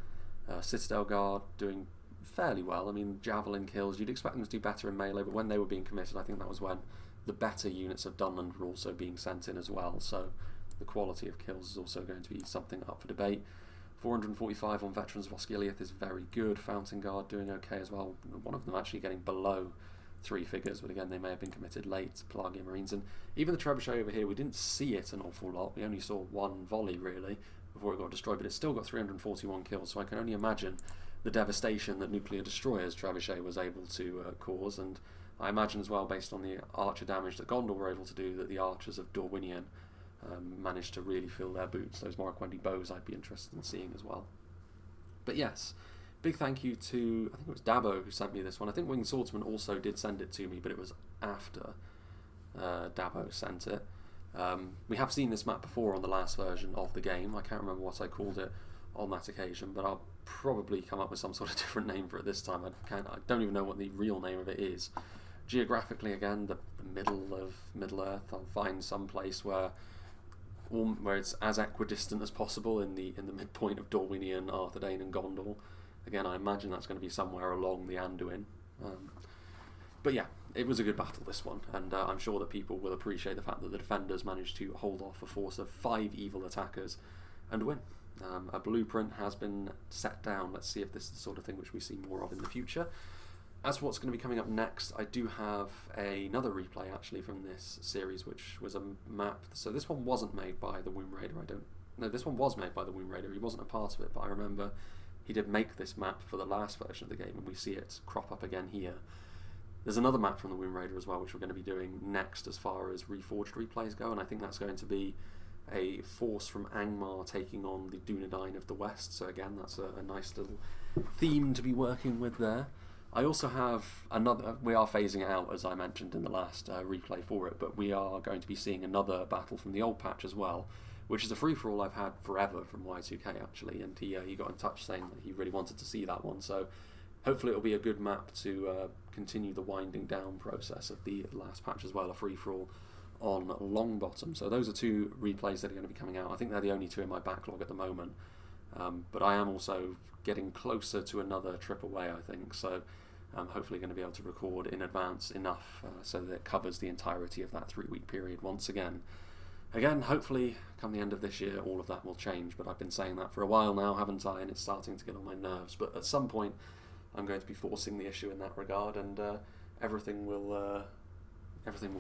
Citadel Guard doing fairly well. I mean, javelin kills, you'd expect them to do better in melee, but when they were being committed, I think that was when the better units of Dunland were also being sent in as well, so the quality of kills is also going to be something up for debate. 445 on Veterans of Osgiliath is very good. Fountain Guard doing okay as well. One of them actually getting below three figures, but again, they may have been committed late. Pelagia Marines, and even the trebuchet over here, we didn't see it an awful lot. We only saw one volley, really, before it got destroyed, but it's still got 341 kills, so I can only imagine the devastation that nuclear destroyers trebuchet was able to cause, and I imagine as well, based on the archer damage that Gondor were able to do, that the archers of Dorwinion managed to really fill their boots. Those Morroquendi bows I'd be interested in seeing as well. But yes, big thank you to, I think it was Dabo who sent me this one. I think Winged Swordsman also did send it to me, but it was after Dabo sent it. We have seen this map before on the last version of the game. I can't remember what I called it on that occasion, but I'll probably come up with some sort of different name for it this time. I don't even know what the real name of it is. Geographically, again, the middle of Middle-earth. I'll find some place where it's as equidistant as possible in the midpoint of Dorwinion, Arthedain and Gondor. Again, I imagine that's going to be somewhere along the Anduin. But yeah, it was a good battle, this one, and I'm sure that people will appreciate the fact that the defenders managed to hold off a force of 5 evil attackers and win. A blueprint has been set down. Let's see if this is the sort of thing which we see more of in the future. As for what's going to be coming up next, I do have another replay actually from this series, which was a map. So this one wasn't made by the Womb Raider. No, this one was made by the Womb Raider. He wasn't a part of it, but I remember he did make this map for the last version of the game, and we see it crop up again here. There's another map from the Womb Raider as well, which we're going to be doing next as far as Reforged replays go, and I think that's going to be a force from Angmar taking on the Dunedain of the West. So again, that's a nice little theme to be working with there. I also have another, we are phasing it out as I mentioned in the last replay for it, but we are going to be seeing another battle from the old patch as well, which is a free-for-all I've had forever from Y2K actually, and he got in touch saying that he really wanted to see that one, so hopefully it'll be a good map to continue the winding down process of the last patch as well, a free-for-all on Longbottom. So those are 2 replays that are going to be coming out. I think they're the only 2 in my backlog at the moment, but I am also getting closer to another trip away, I think, so I'm hopefully going to be able to record in advance enough so that it covers the entirety of that 3-week period once again. Again, hopefully come the end of this year all of that will change, but I've been saying that for a while now, haven't I, and it's starting to get on my nerves, but at some point I'm going to be forcing the issue in that regard, and everything will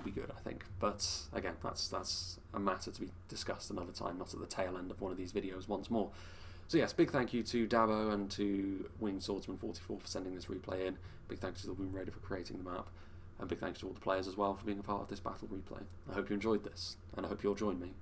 be good, I think. But again, that's a matter to be discussed another time, not at the tail end of one of these videos once more. So yes, big thank you to Dabo and to Winged Swordsman 44 for sending this replay in. Big thanks to the Womb Raider for creating the map, and big thanks to all the players as well for being a part of this battle replay. I hope you enjoyed this, and I hope you'll join me